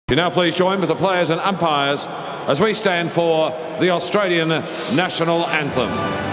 You now please join with the players and umpires as we stand for the Australian National Anthem.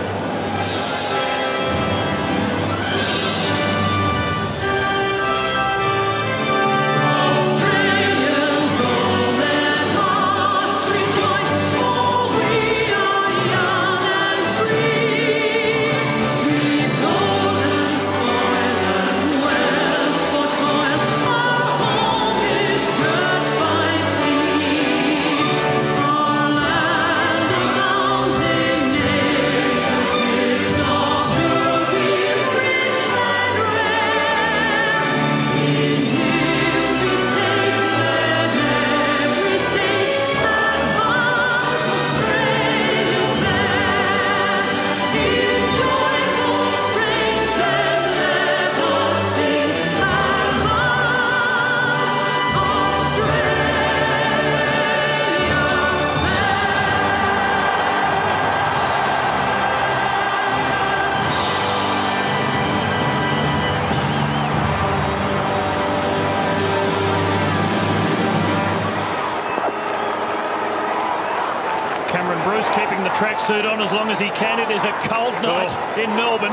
Keeping the tracksuit on as long as he can. It is a cold night in Melbourne.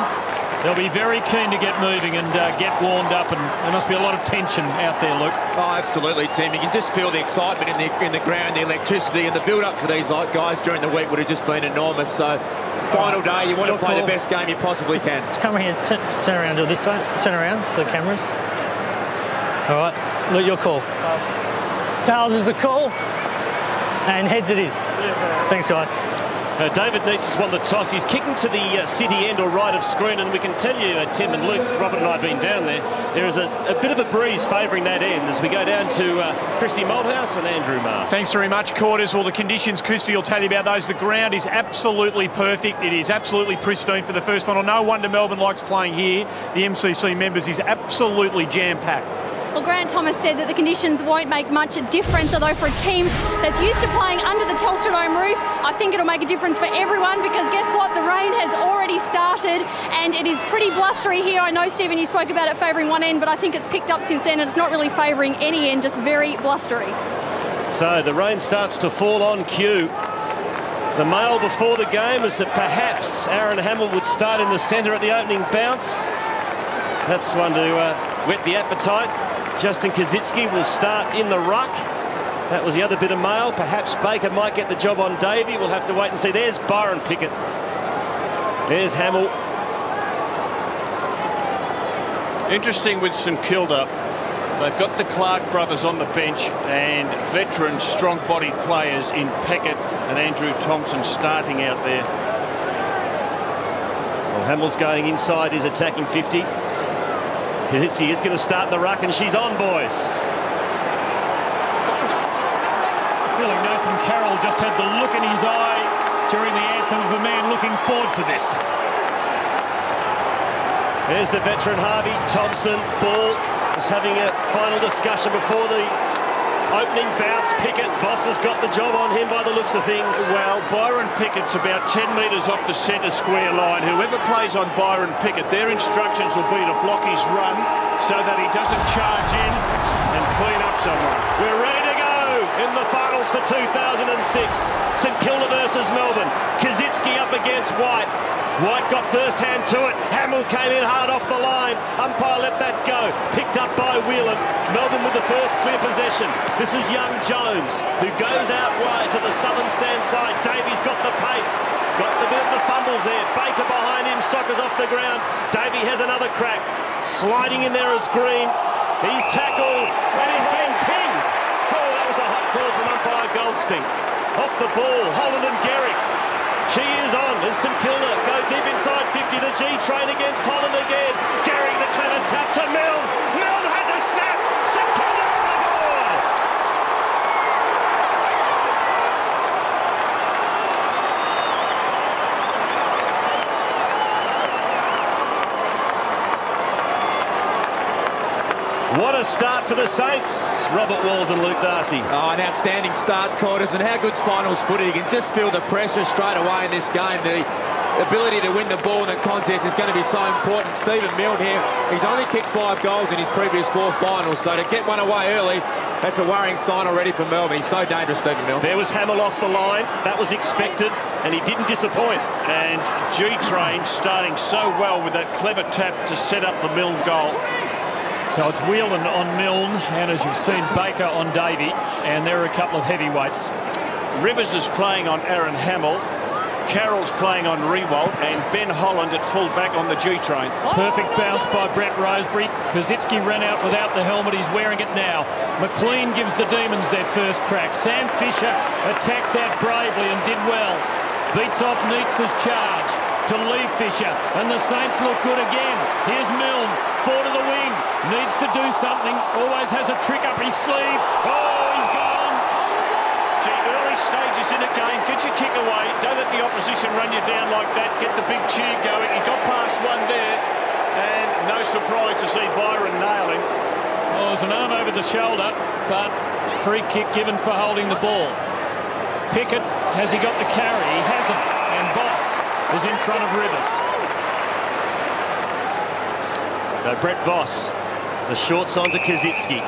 They'll be very keen to get moving and get warmed up, and there must be a lot of tension out there, Luke. Oh, absolutely, Tim. You can just feel the excitement in the ground, the electricity, and the build-up for these guys during the week would have just been enormous. So, final day, you want to play the best game you possibly can. Just come here, turn around to this way. Turn around for the cameras. All right, Luke, your call. Tails is the call, and heads it is. Thanks, guys. David Neitz has won the toss. He's kicking to the city end or right of screen, and we can tell you, Tim and Luke, Robert and I have been down there. There is a bit of a breeze favouring that end as we go down to Christy Malthouse and Andrew Marr. Thanks very much, Quarters. Well, the conditions, Christy will tell you about those. The ground is absolutely perfect. It is absolutely pristine for the first final. No wonder Melbourne likes playing here. The MCC members is absolutely jam-packed. Well, Grant Thomas said that the conditions won't make much difference, although for a team that's used to playing under the Telstra Dome roof, I think it'll make a difference for everyone, because guess what? The rain has already started and it is pretty blustery here. I know, Stephen, you spoke about it favouring one end, but I think it's picked up since then and it's not really favouring any end, just very blustery. So the rain starts to fall on cue. The mail before the game is that perhaps Aaron Hamill would start in the centre at the opening bounce. That's one to whet the appetite. Justin Kazitsky will start in the ruck. That was the other bit of mail. Perhaps Baker might get the job on Davey. We'll have to wait and see. There's Byron Pickett. There's Hamill. Interesting with St Kilda. They've got the Clark brothers on the bench and veteran, strong-bodied players in Pickett and Andrew Thompson starting out there. Well, Hamill's going inside his attacking 50. Kazitsky is going to start the ruck, and she's on, boys. Feeling Nathan Carroll just had the look in his eye during the anthem of a man looking forward to this. There's the veteran Harvey Thompson. Ball is having a final discussion before the opening bounce. Pickett, Voss has got the job on him by the looks of things. Well, Byron Pickett's about 10 metres off the centre square line. Whoever plays on Byron Pickett, their instructions will be to block his run so that he doesn't charge in and clean up someone. We're ready to go in the finals for 2006. St Kilda versus Melbourne. Kazitsky up against White. White got first hand to it. Hamill came in hard off the line. Umpire let that go. Picked up by Whelan. Melbourne with the first clear possession. This is young Jones, who goes out wide to the southern stand side. Davies got the pace. Got the bit of the fumbles there. Baker behind him. Sockers off the ground. Davey has another crack. Sliding in there is Green. He's tackled and he's been pinged. Oh, that was a hot call from umpire Goldspink. Off the ball, Holland and Gehrig. She is on as St Kilda go deep inside 50. The G train against Holland again. Gehrig, the clever tap to Milne. Milne has a snap. St Kilda on the board. What a a start for the Saints. Robert Walls and Luke Darcy. Oh, an outstanding start, Quarters, and how good's finals footy. You can just feel the pressure straight away in this game. The ability to win the ball in the contest is going to be so important. Stephen Milne here, he's only kicked 5 goals in his previous 4 finals, so to get one away early, that's a worrying sign already for Melbourne. He's so dangerous, Stephen Milne. There was Hamill off the line. That was expected, and he didn't disappoint. And G-Train starting so well with that clever tap to set up the Milne goal. So it's Whelan on Milne, and as you've seen, Baker on Davey, and there are a couple of heavyweights. Rivers is playing on Aaron Hamill. Carroll's playing on Rewalt, and Ben Holland at full-back on the G-Train. Perfect bounce by Brett Rosebery. Kosicki ran out without the helmet. He's wearing it now. McLean gives the Demons their first crack. Sam Fisher attacked that bravely and did well. Beats off Neats's charge to leave Fisher, and the Saints look good again. Here's Milne, 4 to the wing. Needs to do something. Always has a trick up his sleeve. Oh, he's gone. Early stages in a game, get your kick away, don't let the opposition run you down like that, get the big cheer going. He got past one there, and no surprise to see Byron nail him. Well, there's an arm over the shoulder, but free kick given for holding the ball. Pickett, has he got the carry? He hasn't, and Voss is in front of Rivers. So Brett Voss, the shorts on to Kosicki.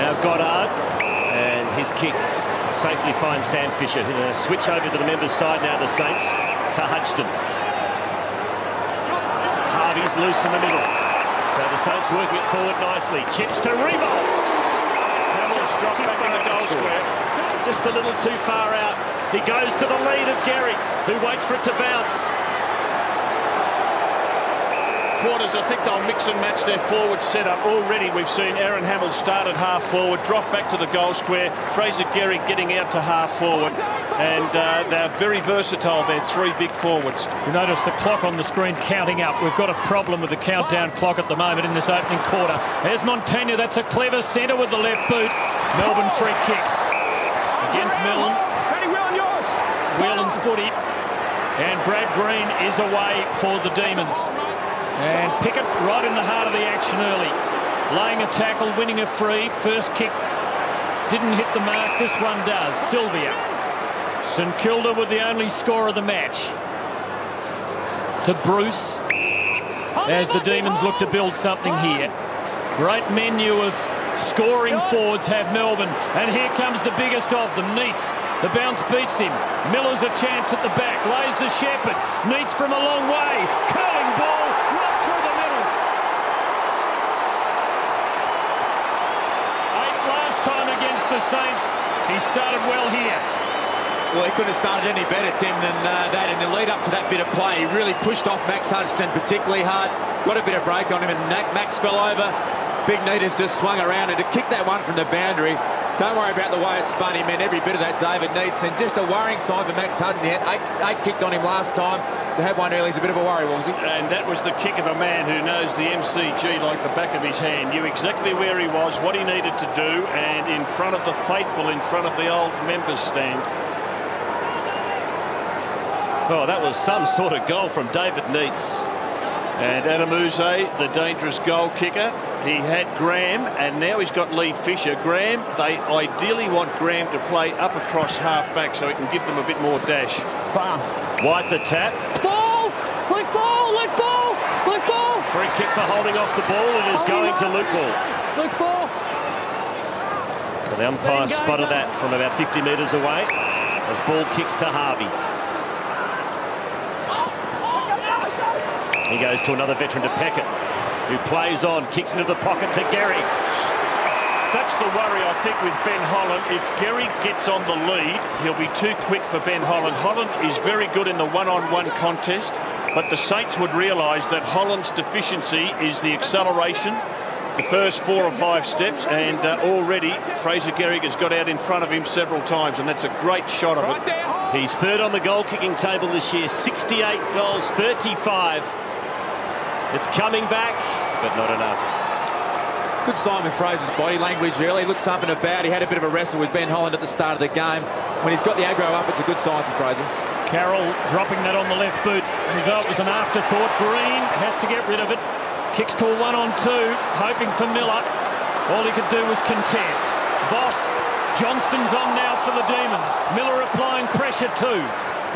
Now Goddard, and his kick safely finds Sam Fisher. Switch over to the members' side now, the Saints, to Hudson. Harvey's loose in the middle. So the Saints working it forward nicely. Chips to Revolts. Just dropped back in the goal square. Just a little too far out. He goes to the lead of Gehrig, who waits for it to bounce. Quarters, I think they'll mix and match their forward setup. Already we've seen Aaron Hamill start at half forward, drop back to the goal square, Fraser Gehrig getting out to half forward, and they're very versatile, they're 3 big forwards. You notice the clock on the screen counting up. We've got a problem with the countdown clock at the moment in this opening quarter. There's Montagna, that's a clever centre with the left boot. Melbourne free kick against Milne. Ready, Whelan, yours. Whelan's footy, and Brad Green is away for the Demons. And Pickett right in the heart of the action early. Laying a tackle, winning a free. First kick didn't hit the mark. This one does. Sylvia. St Kilda with the only score of the match. To Bruce. As the Demons look to build something here. Great menu of scoring forwards have Melbourne. And here comes the biggest of them, Neats. The bounce beats him. Miller's a chance at the back. Lays the Shepherd. Neats from a long way. Curling ball. Right through the middle. 8 last time against the Saints. He started well here. Well, he couldn't have started any better, Tim, than that. In the lead up to that bit of play, he really pushed off Max Hudson particularly hard. Got a bit of break on him, and Max fell over. Big Neaters just swung around, and to kick that one from the boundary, don't worry about the way it spun. He meant every bit of that, David Neats, and just a worrying sign for Max Hudson. He had 8 kicked on him last time. To have one early is a bit of a worry, Woolsey. And that was the kick of a man who knows the MCG like the back of his hand. Knew exactly where he was, what he needed to do, and in front of the faithful, in front of the old members stand. Oh, that was some sort of goal from David Neats. And Adamuze, the dangerous goal kicker. He had Graham, and now he's got Lee Fisher. Graham, they ideally want Graham to play up across half-back so he can give them a bit more dash. Bam. White the tap. Ball! Luke Ball! Luke Ball! Luke Ball! Free kick for holding off the ball. It is going to Luke Ball. Luke Ball! So the umpire spotted that from about 50 metres away as ball kicks to Harvey. He goes to another veteran, to Peckett, who plays on, kicks into the pocket to Gehrig. That's the worry, I think, with Ben Holland. If Gehrig gets on the lead, he'll be too quick for Ben Holland. Holland is very good in the one-on-one contest, but the Saints would realise that Holland's deficiency is the acceleration, the first 4 or 5 steps, and already Fraser Gehrig has got out in front of him several times, and that's a great shot of it. He's third on the goal-kicking table this year, 68 goals, 35. It's coming back, but not enough. Good sign with Fraser's body language early. Looks up and about. He had a bit of a wrestle with Ben Holland at the start of the game. When he's got the aggro up, it's a good sign for Fraser. Carroll dropping that on the left boot. Result was an afterthought. Green has to get rid of it. Kicks to a 1-on-2, hoping for Miller. All he could do was contest. Voss, Johnston's on now for the Demons. Miller applying pressure too.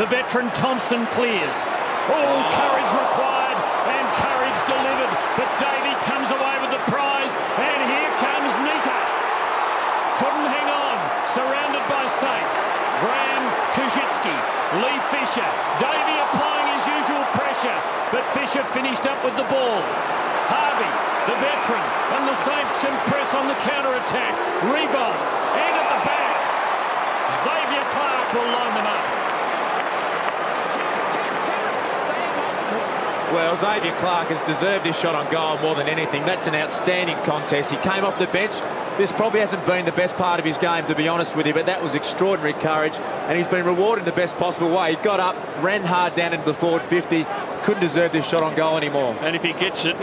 The veteran Thompson clears. Oh, courage required, and courage delivered. But Davey comes away with the prize, and here comes Nita. Couldn't hang on, surrounded by Saints. Graham, Kuzitsky, Lee Fisher. Davey applying his usual pressure, but Fisher finished up with the ball. Harvey, the veteran, and the Saints can press on the counter-attack. Revolt, and at the back, Xavier Clark will line them up. Well, Xavier Clark has deserved this shot on goal more than anything. That's an outstanding contest. He came off the bench. This probably hasn't been the best part of his game, to be honest with you, but that was extraordinary courage, and he's been rewarded in the best possible way. He got up, ran hard down into the forward 50, couldn't deserve this shot on goal anymore. And if he gets it,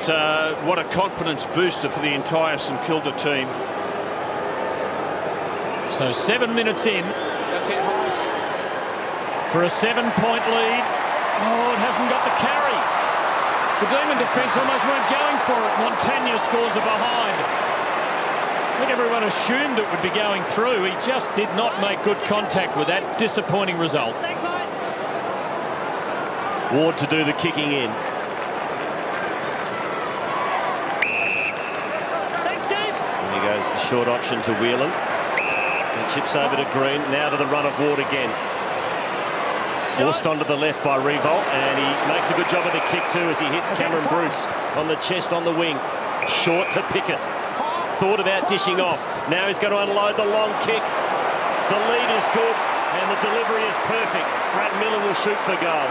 what a confidence booster for the entire St Kilda team. So 7 minutes in for a 7-point lead. Oh, it hasn't got the carry. The Demon defence almost weren't going for it. Montagna scores a behind. I think everyone assumed it would be going through. He just did not make good contact with that. Disappointing result. Ward to do the kicking in. Thanks, Steve. And he goes the short option to Whelan. And chips over to Green. Now to the run of Ward again. Forced onto the left by Revolt, and he makes a good job of the kick too as he hits Cameron Bruce on the chest on the wing. Short to Pickett. Thought about dishing off. Now he's going to unload the long kick. The lead is good, and the delivery is perfect. Brad Miller will shoot for goal.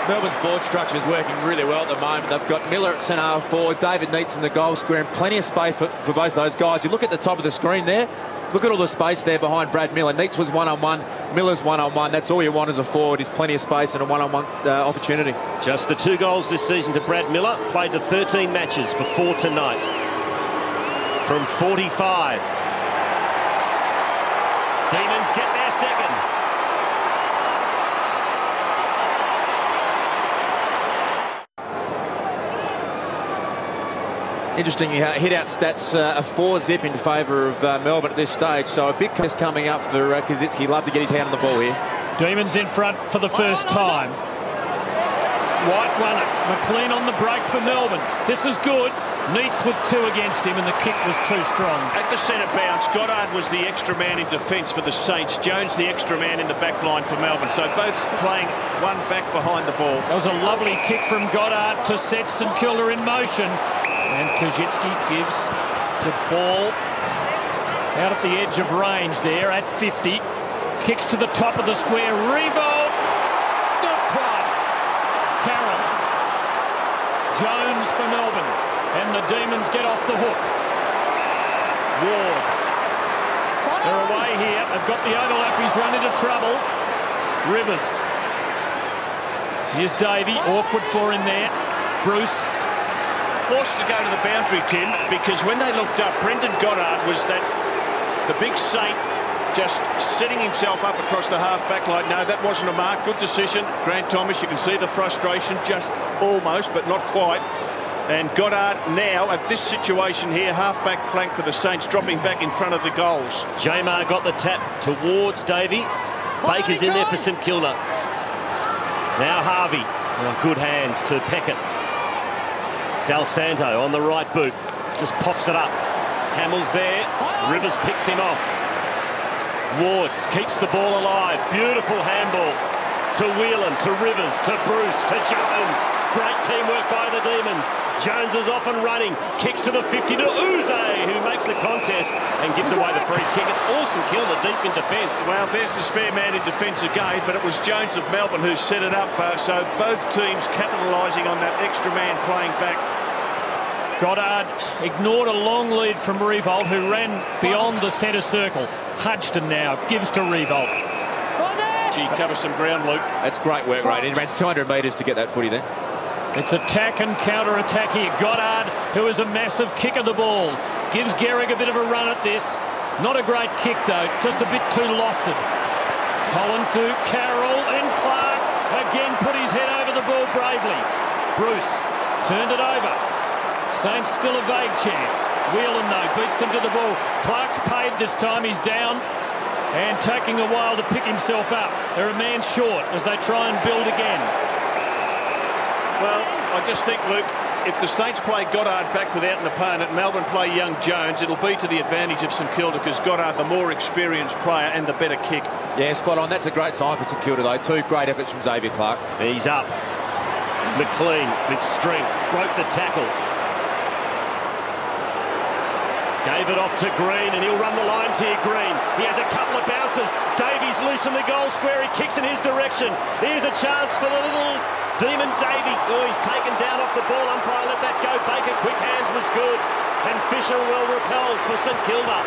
Melbourne's forward structure is working really well at the moment. They've got Miller at centre forward, David Neitz in the goal square, and plenty of space for both those guys. You look at the top of the screen there, look at all the space there behind Brad Miller. Neitz was one-on-one, Miller's one-on-one. That's all you want as a forward, is plenty of space and a one-on-one opportunity. Just the 2 goals this season to Brad Miller. Played to 13 matches before tonight. From 45. Demons get their second. Interesting, hit-out stats are 4-zip in favour of Melbourne at this stage, so a big contest coming up for Kuzitsky. Love to get his hand on the ball here. Demons in front for the first time. White won it. McLean on the break for Melbourne. This is good. Neitz with 2 against him, and the kick was too strong. At the centre bounce, Goddard was the extra man in defence for the Saints. Jones the extra man in the back line for Melbourne. So both playing one back behind the ball. That was a lovely kick from Goddard to set St Kilda in motion. And Kuzitsky gives to Ball out at the edge of range there at 50. Kicks to the top of the square. Revolt. Not quite. Carroll. Jones for Melbourne. And the Demons get off the hook. Ward. They're away here. They've got the overlap. He's run into trouble. Rivers. Here's Davey. Awkward for him there. Bruce. Forced to go to the boundary, Tim, because when they looked up, Brendan Goddard was the big Saint just setting himself up across the half-back line. No, that wasn't a mark. Good decision. Grant Thomas, you can see the frustration, just almost, but not quite. And Goddard now, at this situation here, half-back flank for the Saints, dropping back in front of the goals. Jamar got the tap towards Davey. Baker's in there for St Kilda. Now Harvey. Oh, good hands to Peckett. Del Santo on the right boot. Just pops it up. Hamill's there. Rivers picks him off. Ward keeps the ball alive. Beautiful handball to Whelan, to Rivers, to Bruce, to Jones. Great teamwork by the Demons. Jones is off and running. Kicks to the 50 to Uze, who makes the contest and gives away the free kick. It's all St Kilda deep in defence. Well, there's the spare man in defence again, but it was Jones of Melbourne who set it up. So both teams capitalising on that extra man playing back. Goddard ignored a long lead from Revolt, who ran beyond the centre circle. Hudson now gives to Revolt. Gee, covers some ground, Luke. That's great work, right? He ran 200 metres to get that footy there. It's attack and counter-attack here. Goddard, who is a massive kick of the ball, gives Gehrig a bit of a run at this. Not a great kick, though, just a bit too lofted. Holland to Carroll, and Clark again put his head over the ball bravely. Bruce turned it over. Saints still a vague chance. Whelan, though, beats them to the ball. Clark's paid this time. He's down and taking a while to pick himself up. They're a man short as they try and build again. Well, I just think, Luke, if the Saints play Goddard back without an opponent, Melbourne play young Jones, it'll be to the advantage of St Kilda because Goddard, the more experienced player and the better kick. Yeah, spot on. That's a great sign for St Kilda, though. Two great efforts from Xavier Clark. He's up. McLean with strength. Broke the tackle. Gave it off to Green, and he'll run the lines here, Green. He has a couple of bounces. Davies loose in the goal square. He kicks in his direction. Here's a chance for the little demon Davey. Oh, he's taken down off the ball. Umpire let that go. Baker, quick hands was good. And Fisher well repelled for St Kilda.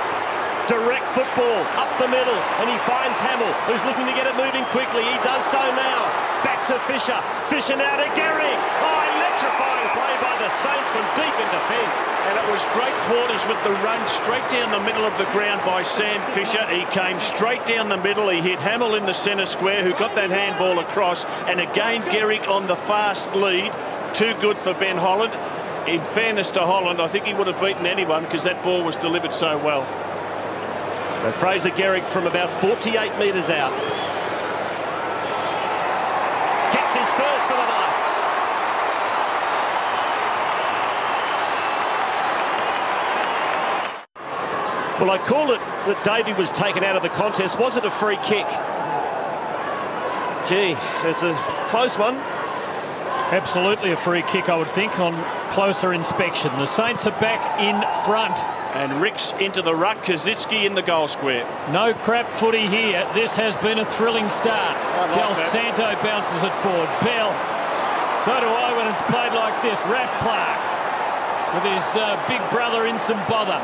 Direct football up the middle, and he finds Hamill, who's looking to get it moving quickly. He does so now. Back to Fisher. Fisher now to Gehrig. Oh, electrifying play by the Saints from deep in defence. And it was great quarters with the run straight down the middle of the ground by Sam Fisher. He came straight down the middle. He hit Hamill in the centre square, who got that handball across. And again, Gehrig on the fast lead. Too good for Ben Holland. In fairness to Holland, I think he would have beaten anyone because that ball was delivered so well. So Fraser Gehrig from about 48 metres out. Gets his first for the night. Well, I call it that Davey was taken out of the contest. Was it a free kick? Gee, it's a close one. Absolutely a free kick, I would think, on closer inspection. The Saints are back in front. And Ricks into the ruck, Kazitsky in the goal square. No crap footy here. This has been a thrilling start. Del Santo bounces it forward. Bell. So do I when it's played like this. Raf Clark with his big brother in some bother.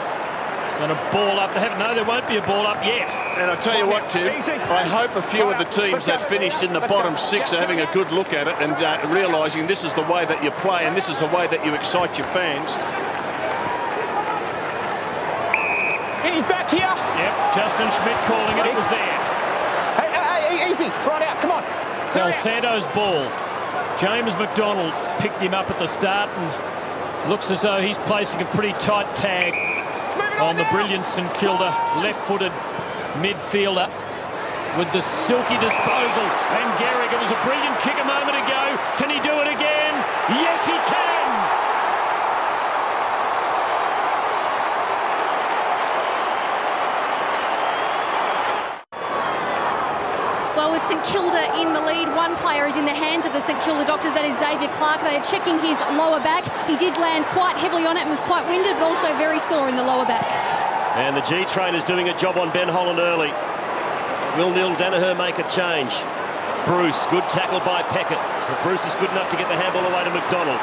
And a ball up. No, there won't be a ball up yet. And I tell you what, Tim, I hope a few of the teams that finished in the bottom six are having a good look at it and realising this is the way that you play and this is the way that you excite your fans. He's back here. Yep, Justin Schmidt calling it. It was there. Hey, easy. Right out. Come on. Del Santo's ball. James McDonald picked him up at the start and looks as though he's placing a pretty tight tag on the brilliant St Kilda left-footed midfielder with the silky disposal. And Gehrig, it was a brilliant kick a moment ago. Can he do it again? Yes, he can! Well, with St Kilda in the lead, one player is in the hands of the St Kilda doctors, that is Xavier Clark. They are checking his lower back. He did land quite heavily on it and was quite winded, but also very sore in the lower back. And the G train is doing a job on Ben Holland early. Will Neil Danaher make a change? Bruce, good tackle by Peckett. But Bruce is good enough to get the handball away to McDonald.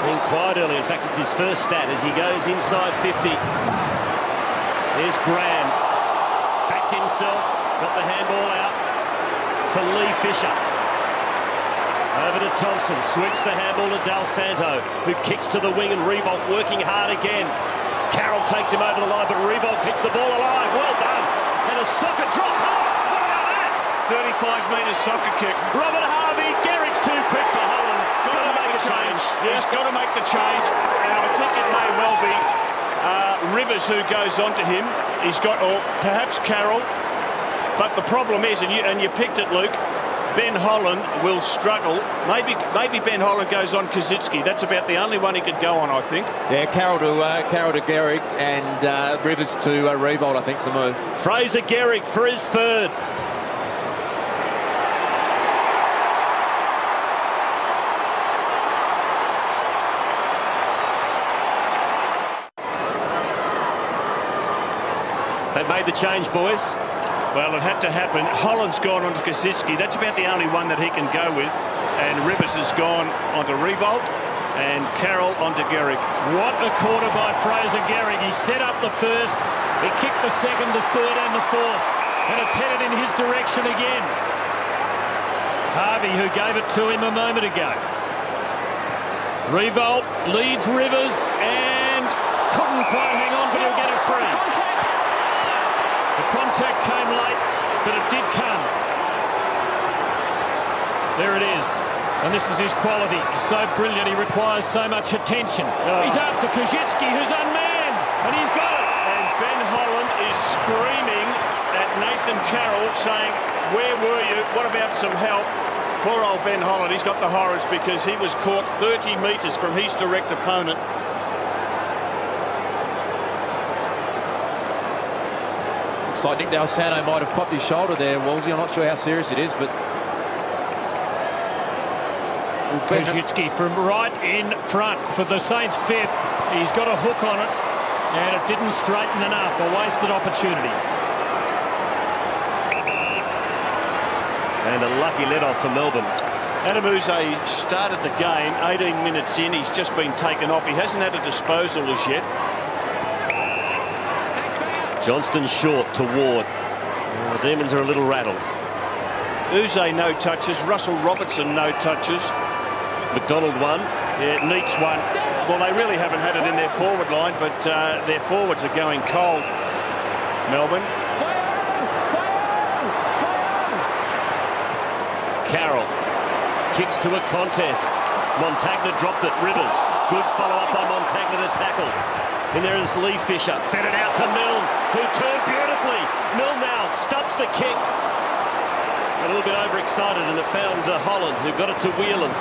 Being quite early. In fact, it's his first stat as he goes inside 50. There's Graham. Backed himself. Got the handball out to Lee Fisher. Over to Thompson. Sweeps the handball to Del Santo, who kicks to the wing, and Revolt working hard again. Carroll takes him over the line, but Revolt keeps the ball alive. Well done. And a soccer drop. Oh, what about that? 35-metre soccer kick. Robert Harvey. Gerrig's too quick for Holland. Got to make a change. He's got to make the change. And I think it may well be Rivers who goes on to him. He's got, or perhaps Carroll. But the problem is, and you picked it, Luke, Ben Holland will struggle. Maybe Ben Holland goes on Kazitsky. That's about the only one he could go on, I think. Yeah, Carroll to Gehrig and Rivers to Revolt, I think's the move. Fraser Gehrig for his third. They made the change, boys. Well, it had to happen. Holland's gone on to Kazitsky. That's about the only one that he can go with. And Rivers has gone onto Revolt and Carroll onto Gehrig. What a quarter by Fraser Gehrig. He set up the first, he kicked the second, the third and the fourth. And it's headed in his direction again. Harvey, who gave it to him a moment ago. Revolt leads Rivers and couldn't quite hang on, but he'll get it free. The contact came late, but it did come. There it is. And this is his quality. He's so brilliant, he requires so much attention. He's after Koziecki, who's unmanned, and he's got it. And Ben Holland is screaming at Nathan Carroll, saying, where were you? What about some help? Poor old Ben Holland, he's got the horrors because he was caught 30 metres from his direct opponent. Looks like Nick D'Alessandro might have popped his shoulder there, Wolsey. I'm not sure how serious it is, but... Koziecki from right in front for the Saints' fifth. He's got a hook on it, and it didn't straighten enough. A wasted opportunity. And a lucky let-off for Melbourne. Adamuzze started the game 18 minutes in. He's just been taken off. He hasn't had a disposal as yet. Johnston short to Ward. The Demons are a little rattled. Uze no touches. Russell Robertson no touches. McDonald one. Yeah, Neats one. Well, they really haven't had it in their forward line, but their forwards are going cold. Melbourne. Carroll kicks to a contest. Montagna dropped it. Rivers. Good follow-up by Montagna to tackle. And there is Lee Fisher. Fed it out to Milne, who turned beautifully. Milne now stops the kick. A little bit overexcited, and it found Holland, who got it to Whelan,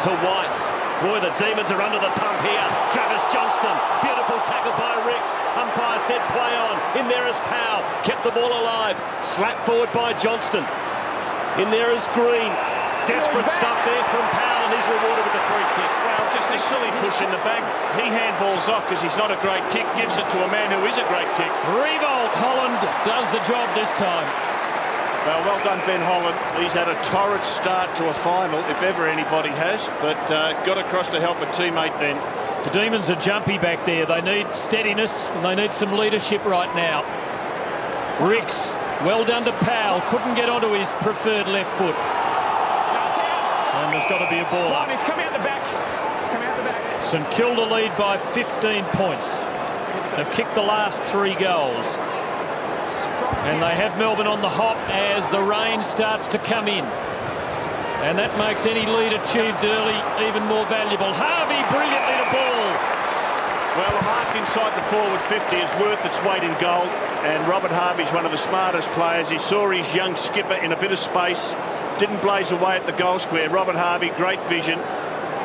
to White. Boy, the Demons are under the pump here. Travis Johnston. Beautiful tackle by Ricks. Umpire said play on. In there is Powell. Kept the ball alive. Slap forward by Johnston. In there is Green. Desperate stuff there from Powell, and he's rewarded with a free kick. Well, just a silly push in the back. He handballs off because he's not a great kick. Gives it to a man who is a great kick. Revolt. Holland does the job this time. Well done, Ben Holland. He's had a torrid start to a final, if ever anybody has, but got across to help a teammate then. The Demons are jumpy back there. They need steadiness, and they need some leadership right now. Ricks, well done to Powell. Couldn't get onto his preferred left foot. And there's got to be a ball up. It's coming out the back. It's coming out the back. St Kilda lead by 15 points. They've kicked the last 3 goals. And they have Melbourne on the hop as the rain starts to come in. And that makes any lead achieved early even more valuable. Harvey brilliantly to ball. Well, a mark inside the forward 50 is worth its weight in gold. And Robert Harvey's one of the smartest players. He saw his young skipper in a bit of space. Didn't blaze away at the goal square. Robert Harvey, great vision.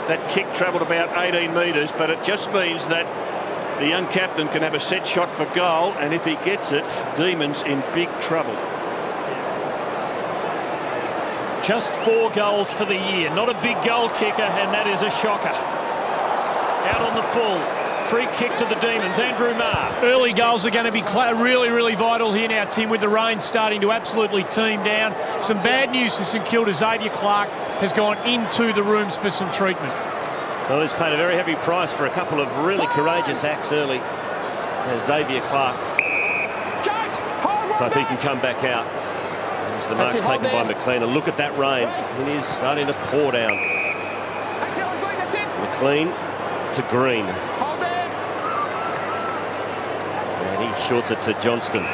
That kick travelled about 18 metres, but it just means that the young captain can have a set shot for goal, and if he gets it, Demons in big trouble. Just 4 goals for the year. Not a big goal kicker, and that is a shocker. Out on the full. Free kick to the Demons. Andrew Marr. Early goals are going to be really vital here now, Tim, with the rain starting to absolutely team down. Some bad news for St Kilda. Xavier Clark has gone into the rooms for some treatment. Well, he's paid a very heavy price for a couple of really courageous acts early. Xavier Clark. So if he can come back out. As the mark's taken by McLean. And look at that rain. It is starting to pour down. McLean to Green. And he shorts it to Johnston.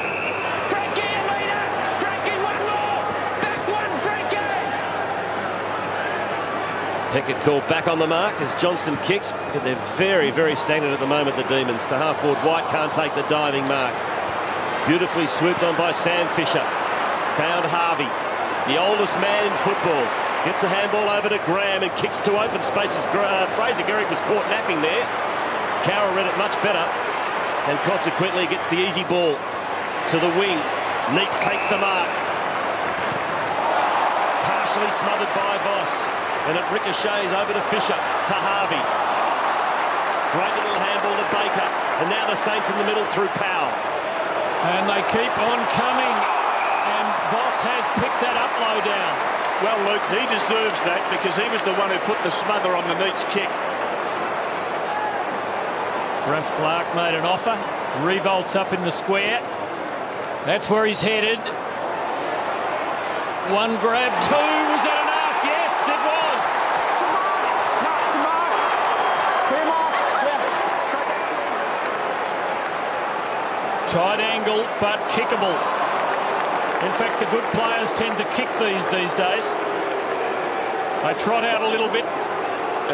Pickett called back on the mark as Johnston kicks. But they're very stagnant at the moment, the Demons. To half forward, White can't take the diving mark. Beautifully swooped on by Sam Fisher. Found Harvey, the oldest man in football. Gets a handball over to Graham and kicks to open spaces. Fraser Gehrig was caught napping there. Carroll read it much better. And consequently gets the easy ball to the wing. Neats takes the mark. Partially smothered by Voss. And it ricochets over to Fisher, to Harvey. Great little handball to Baker. And now the Saints in the middle through Powell. And they keep on coming. And Voss has picked that up low down. Well, Luke, he deserves that because he was the one who put the smother on the Neats kick. Ralph Clark made an offer. Revolts up in the square. That's where he's headed. One grab, 2. Was that enough? Yes, it was. Tight angle, but kickable. In fact, the good players tend to kick these days. They trot out a little bit.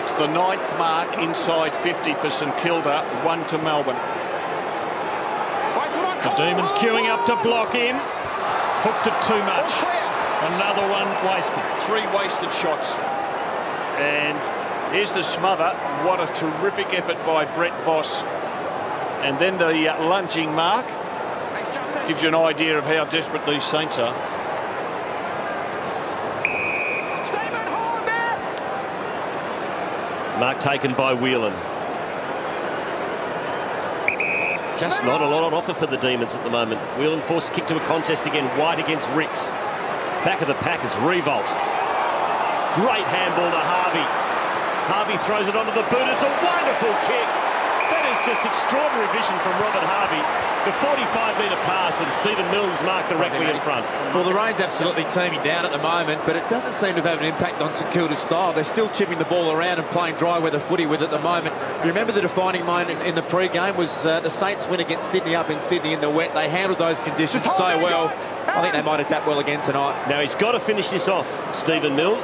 It's the 9th mark inside 50 for St Kilda, 1 to Melbourne. The Demons queuing up to block him. Hooked it too much. Another one wasted. 3 wasted shots. And here's the smother. What a terrific effort by Brett Voss. And then the lunging mark. Gives you an idea of how desperate these Saints are. Mark taken by Whelan. Just not a lot on offer for the Demons at the moment. Whelan forced to kick to a contest again. White against Ricks. Back of the pack is Revolt. Great handball to Harvey. Harvey throws it onto the boot. It's a wonderful kick. That is just extraordinary vision from Robert Harvey. The 45-metre pass, and Stephen Mills marked directly in front. Well, the rain's absolutely teeming down at the moment, but it doesn't seem to have an impact on St Kilda's style. They're still chipping the ball around and playing dry weather footy with it at the moment. You remember the defining moment in the pre-game was the Saints win against Sydney up in Sydney in the wet. They handled those conditions so well. I think they might adapt well again tonight. Now he's got to finish this off, Stephen Mill.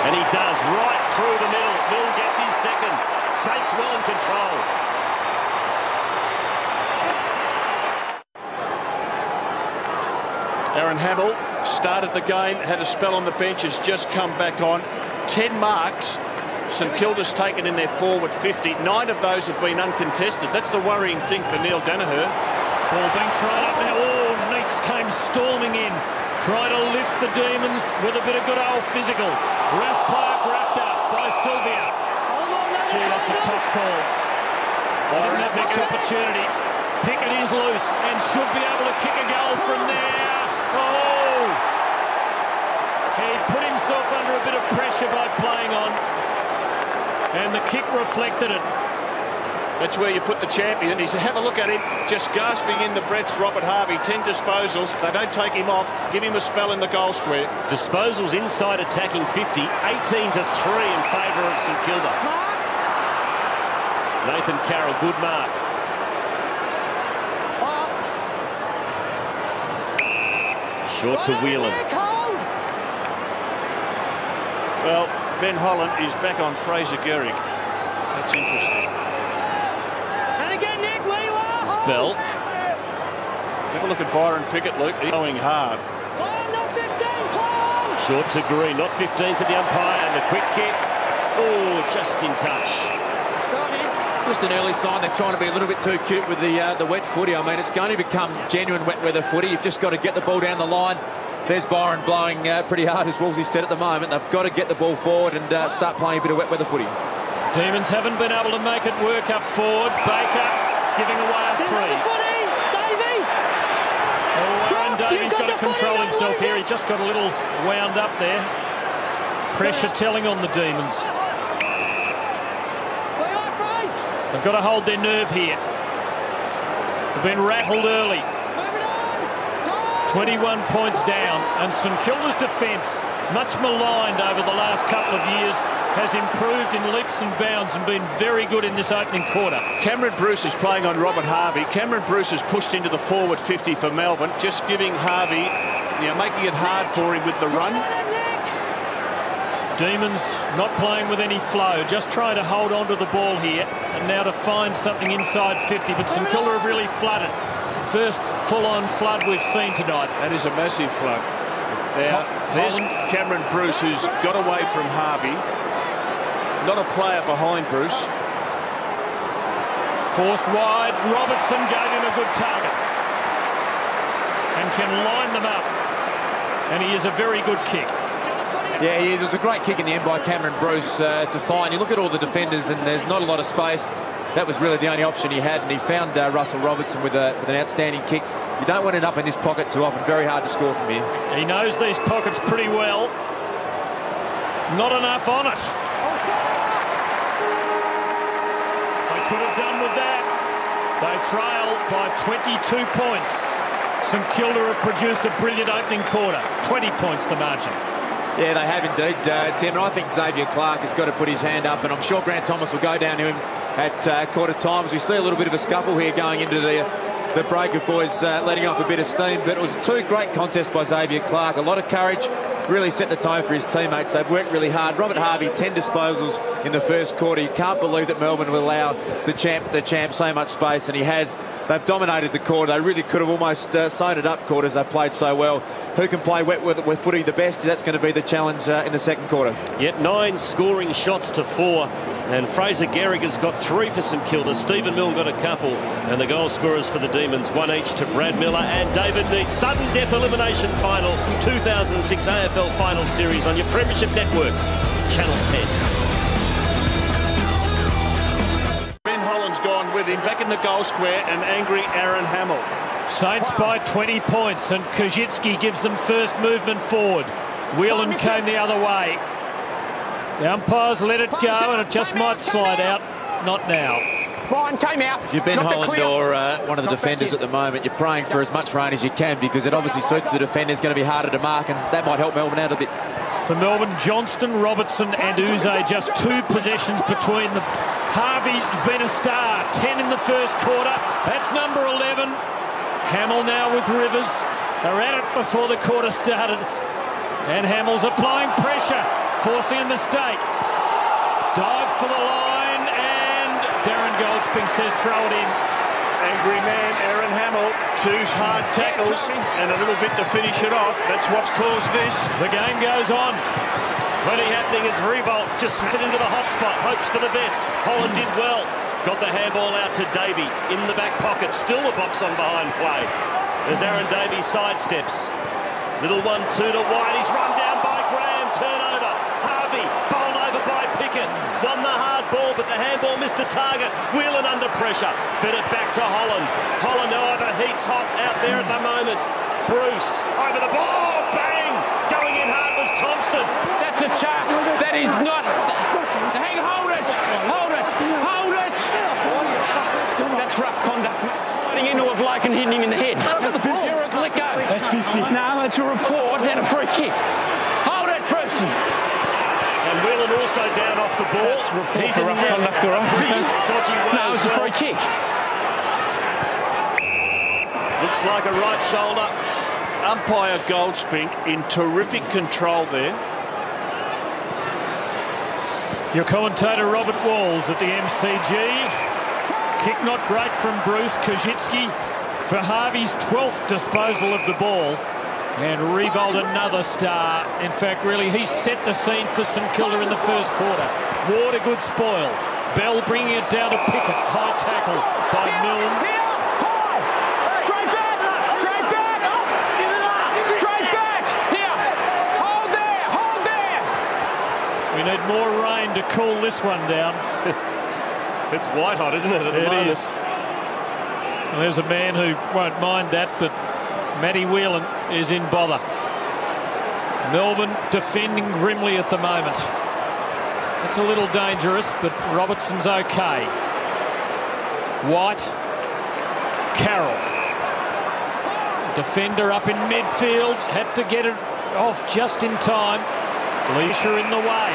And he does, right through the middle. Mill gets his second. Saints well in control. Aaron Hamill started the game, had a spell on the bench, has just come back on. 10 marks. St Kilda's taken in their forward 50. 9 of those have been uncontested. That's the worrying thing for Neil Danaher. Ball being thrown up now. Oh, Neitz came storming in. Try to lift the Demons with a bit of good old physical. Ralph Clark wrapped up by Sylvia. Gee, that's a tough call. They didn't have much opportunity. Pickett is loose and should be able to kick a goal from there. Oh! He put himself under a bit of pressure by playing on. And the kick reflected it. That's where you put the champion. He's have a look at him, just gasping in the breaths. Robert Harvey, 10 disposals. They don't take him off. Give him a spell in the goal square. Disposals inside attacking 50. 18 to 3 in favour of St Kilda. Nathan Carroll, good mark. Short to Whelan. Well, Ben Holland is back on Fraser Gehrig. That's interesting. And again, Nick, where you are? Spell. Have a look at Byron Pickett, Luke. He's going hard. Not 15, play on! Short to Green, not 15 to the umpire, and the quick kick. Oh, just in touch. Just an early sign they're trying to be a little bit too cute with the wet footy. I mean, it's going to become genuine wet weather footy. You've just got to get the ball down the line. There's Byron blowing pretty hard, as Woolsey said at the moment. They've got to get the ball forward and start playing a bit of wet weather footy. Demons haven't been able to make it work up forward. Baker giving away a free. Oh, Aaron Davies got to control himself here. He just got a little wound up there. Pressure telling on the Demons. They've got to hold their nerve here. They've been rattled early. 21 points down, and St Kilda's defence, much maligned over the last couple of years, has improved in leaps and bounds and been very good in this opening quarter. Cameron Bruce is playing on Robert Harvey. Cameron Bruce has pushed into the forward 50 for Melbourne, just giving Harvey, making it hard for him with the run. Demons not playing with any flow, just trying to hold on to the ball here, and now to find something inside 50, but St Kilda have really flooded. First full-on flood we've seen tonight. That is a massive flood. Now, there's Cameron Bruce, who's got away from Harvey. Not a player behind Bruce. Forced wide, Robertson gave him a good target. And can line them up. And he is a very good kick. Yeah, he is. It was a great kick in the end by Cameron Bruce to find. You look at all the defenders and there's not a lot of space. That was really the only option he had, and he found Russell Robertson with an outstanding kick. You don't want to end up in this pocket too often. Very hard to score from here. He knows these pockets pretty well. Not enough on it. They could have done with that. They trail by 22 points. St Kilda have produced a brilliant opening quarter. 20 points the margin. Yeah, they have indeed, Tim. And I think Xavier Clark has got to put his hand up, and I'm sure Grant Thomas will go down to him at quarter time, as we see a little bit of a scuffle here going into the the break of boys letting off a bit of steam. But it was 2 great contests by Xavier Clark. A lot of courage, really set the tone for his teammates. They've worked really hard. Robert Harvey, 10 disposals in the first quarter. You can't believe that Melbourne will allow the champ so much space, and he has. They've dominated the quarter. They really could have almost sewn it up quarters. They've played so well. Who can play wet with footy the best? That's going to be the challenge in the second quarter. Yet 9 scoring shots to 4. And Fraser Gehrig has got 3 for St Kilda. Stephen Milne got a couple. And the goal scorers for the Demons, 1 each to Brad Miller and David Neate. Sudden Death Elimination Final, 2006 AFL Final Series on your Premiership Network, Channel 10. Ben Holland's gone with him back in the goal square, and angry Aaron Hamill. Saints by 20 points, and Kozitsky gives them first movement forward. Whelan came the other way. The umpires let it go, and it just might slide out. Not now. Ryan came out. If you're Ben Holland or one of the defenders at the moment, you're praying for as much rain as you can, because it obviously suits the defender. It's going to be harder to mark, and that might help Melbourne out a bit. For Melbourne, Johnston, Robertson and Uze, just 2 possessions between them. Harvey's been a star, 10 in the first quarter. That's number 11. Hamill now with Rivers. They're at it before the quarter started. And Hamill's applying pressure, forcing a mistake. Dive for the line, and Darren Goldspink says throw it in. Angry man, Aaron Hamill. 2 hard tackles and a little bit to finish it off. That's what's caused this. The game goes on. Plenty happening as Revolt just slid into the hot spot. Hopes for the best. Holland did well. Got the handball out to Davey in the back pocket. Still a box on behind play. As Aaron Davies sidesteps. Little 1-2 to White. He's run down by Graham. Turnover. Harvey bowled over by Pickett. Won the hard ball, but the handball missed a target. Whelan under pressure. Fed it back to Holland. Holland, the heat's hot out there at the moment. Bruce over the ball. Bang! Going in hard was Thompson. That's a chart. That is not. Hold it. Hold it. Hold it. That's rough conduct. Sliding into a bloke and hitting him in the head. That's a ball. Let go. That's 50. No, it's a report and a free kick. Hold it, Bruce. And Whelan also down off the ball. He's a rough conduct, all right. Dodgy way. No, it's a free kick. Looks like a right shoulder. Umpire Goldspink in terrific control there. Your commentator Robert Walls at the MCG. Kick not great from Bruce. Kozitsky for Harvey's 12th disposal of the ball. And Revolt another star. In fact, really, he set the scene for St Kilda in the first quarter. Ward a good spoil. Bell bringing it down to Pickett. High tackle by Milne. Straight back. Straight back. Straight back. Here. Hold there. Hold there. We need more rain to cool this one down. It's white hot, isn't it, at the moment? It is. Well, there's a man who won't mind that, but Matty Whelan is in bother. Melbourne defending grimly at the moment. It's a little dangerous, but Robertson's okay. White. Carroll. Defender up in midfield. Had to get it off just in time. Leisure in the way.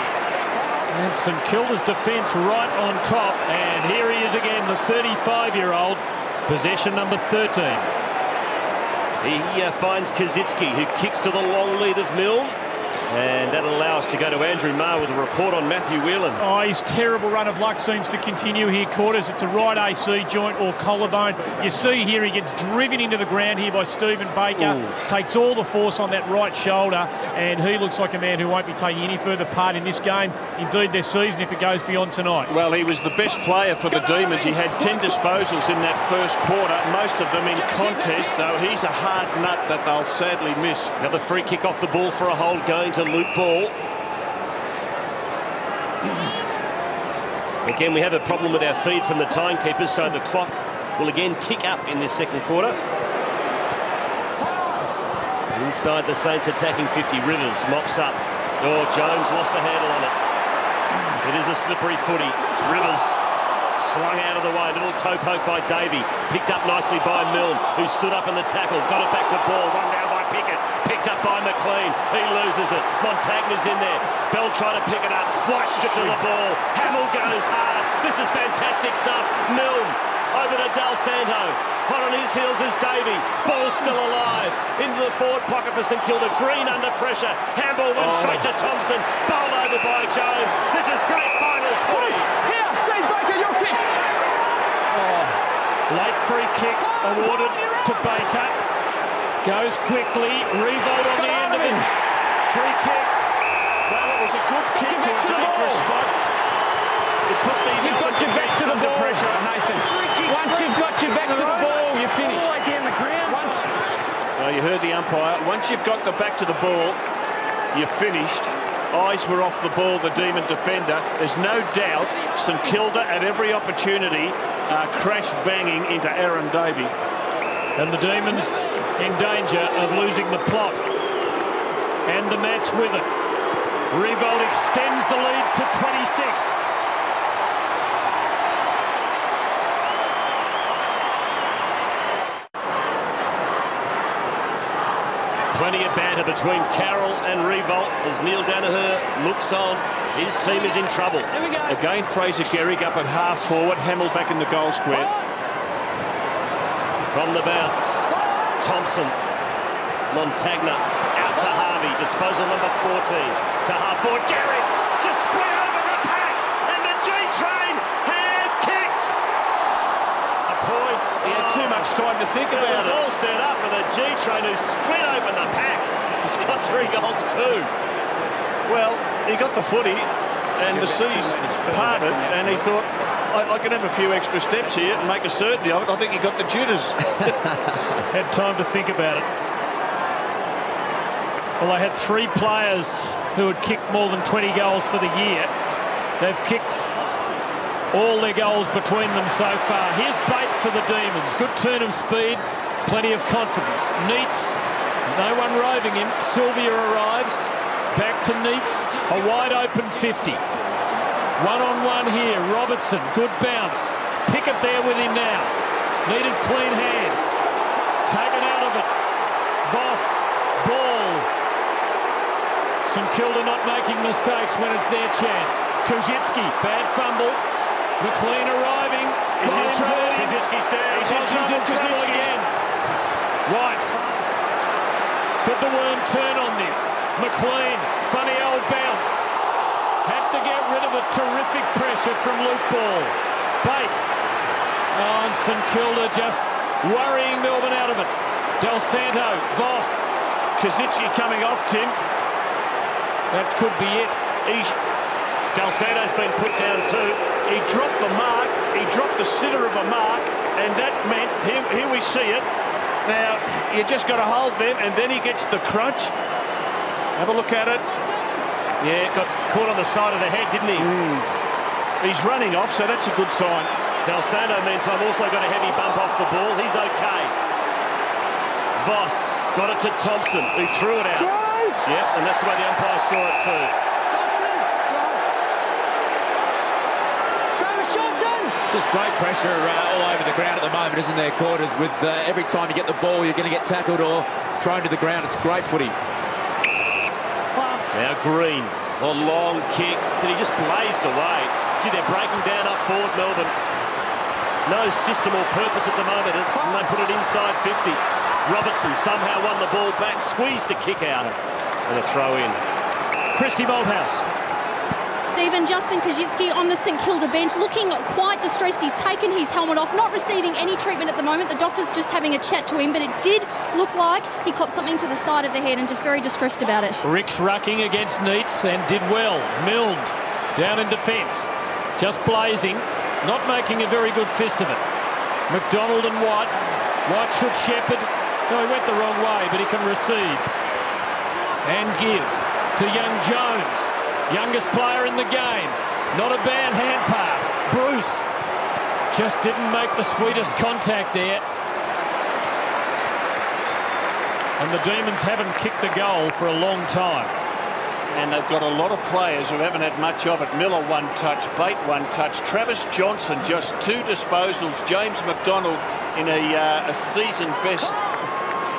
And St Kilda's defence right on top. And here he is again, the 35-year-old. Possession number 13. He finds Kozitsky, who kicks to the long lead of Milne. And that'll allow us to go to Andrew Marr with a report on Matthew Whelan. Oh, his terrible run of luck seems to continue here, Quarters. It's a right AC joint or collarbone. You see here he gets driven into the ground here by Stephen Baker. Ooh. Takes all the force on that right shoulder, and he looks like a man who won't be taking any further part in this game, indeed their season, if it goes beyond tonight. Well, he was the best player for the Demons. He had 10 disposals in that first quarter, most of them in contest, so he's a hard nut that they'll sadly miss. Another free kick off the ball for a hold going to Luke Ball. Again, we have a problem with our feed from the timekeepers, so the clock will again tick up in this second quarter. Inside the Saints attacking 50. Rivers mops up. Oh, Jones lost the handle on it. It is a slippery footy. Rivers slung out of the way. Little toe poke by Davey. Picked up nicely by Milne, who stood up in the tackle. Got it back to Ball. Run down by Pickett. Picked up by McLean. He loses it. Montagna's in there. Bell trying to pick it up. White stripped to the ball. Hamill goes hard. This is fantastic stuff. Milne Over to Del Santo. Hot on his heels is Davey. Ball still alive. Into the forward pocket for St Kilda. Green under pressure. Handball went straight to Thompson. Bowled over by Jones. This is great finals footy. Here, Steve Baker, your kick. Late free kick awarded to Baker. Goes quickly. Revolt on the end of it. Free kick. Well, it was a good kick to a dangerous spot. It put the You've got your back to the ball, pressure. Nathan. Once you've got your back to the ball, you're finished. All the way down the ground. Well, you heard the umpire. Once you've got the back to the ball, you're finished. Eyes were off the ball, the Demon defender. There's no doubt St Kilda at every opportunity crash banging into Aaron Davey. And the Demons in danger of losing the plot and the match with it. Revolt extends the lead to 26. Plenty of banter between Carroll and Revolt as Neil Danaher looks on. His team is in trouble. Again, Fraser Gehrig up at half forward. Hamill back in the goal square. From the bounce, Thompson, Montagna out to Harvey. Disposal number 14 to half forward. Gehrig just split over the pack, and the G-Train has kicked. A point. He had too much time to think about it. It was all set up for the G-Train who split open the pack. He's got 3 goals too. Well, he got the footy and the seas parted, and he thought, I can have a few extra steps here and make a certainty of it. I think he got the jitters. Had time to think about it. Well, they had 3 players who had kicked more than 20 goals for the year. They've kicked all their goals between them so far. Here's bait for the Demons. Good turn of speed, plenty of confidence. Neitz, no one roving him. Sylvia arrives. Back to Neitz, a wide open 50. One-on-one here, Robertson, good bounce. Pickett there with him now. Needed clean hands. Taken out of it. Voss, ball. St Kilda not making mistakes when it's their chance. Kajitsky, bad fumble. McLean arriving. He's in trouble. Kajitsky's down. He's in trouble again. White. Could the worm turn on this? McLean, funny old bounce. Had to get rid of it. Terrific pressure from Luke Ball. Bate. Oh, and St Kilda just worrying Melbourne out of it. Del Santo, Voss. Kazitsky coming off, Tim. That could be it. Del Santo's been put down too. He dropped the mark. He dropped the sitter of a mark, and that meant, here we see it. Now, you just got to hold them, and then he gets the crunch. Have a look at it. Yeah, got caught on the side of the head, didn't he? He's running off, so that's a good sign. Del Santo, meantime, also got a heavy bump off the ball. He's okay. Voss got it to Thompson, who threw it out. Yep, and that's the way the umpire saw it too. Just great pressure all over the ground at the moment, isn't there, Quarters? With every time you get the ball, you're going to get tackled or thrown to the ground. It's great footy. Now Green, a long kick, but he just blazed away. Gee, they're breaking down up forward, Melbourne. No system or purpose at the moment, and they put it inside 50. Robertson somehow won the ball back, squeezed the kick out, and a throw in. Christy Malthouse. Stephen, Justin Kajitsky on the St Kilda bench looking quite distressed. He's taken his helmet off, not receiving any treatment at the moment. The doctor's just having a chat to him, but it did look like he copped something to the side of the head and just very distressed about it. Ricks rucking against Neitz and did well. Milne down in defence, just blazing, not making a very good fist of it. McDonald and White. White should shepherd. No, he went the wrong way, but he can receive and give to young Jones. Youngest player in the game. Not a bad hand pass. Bruce just didn't make the sweetest contact there. And the Demons haven't kicked a goal for a long time. And they've got a lot of players who haven't had much of it. Miller 1 touch, Bate 1 touch. Travis Johnson just 2 disposals. James McDonald in a season best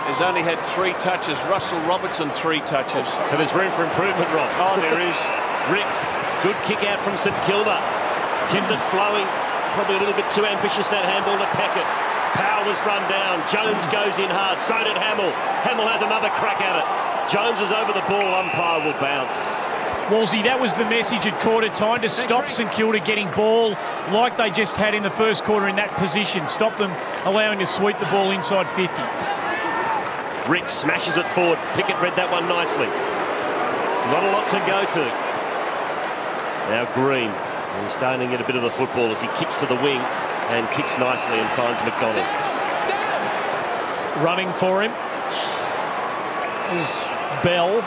has only had 3 touches. Russell Robertson 3 touches. So there's room for improvement, Rob. Oh, there is. Ricks, good kick out from St Kilda. Kept it flowing. probably a little bit too ambitious, that handball to Peckett. Powell was run down. Jones goes in hard. So did Hamill. Hamill has another crack at it. Jones is over the ball. Umpire will bounce. Wolsey, that was the message at quarter time, to stop St Kilda getting ball like they just had in the first quarter in that position. Stop them allowing to sweep the ball inside 50. Rick smashes it forward. Pickett read that one nicely. Not a lot to go to. Now Green. He's starting to get a bit of the football as he kicks to the wing and kicks nicely and finds McDonald. Running for him is Bell.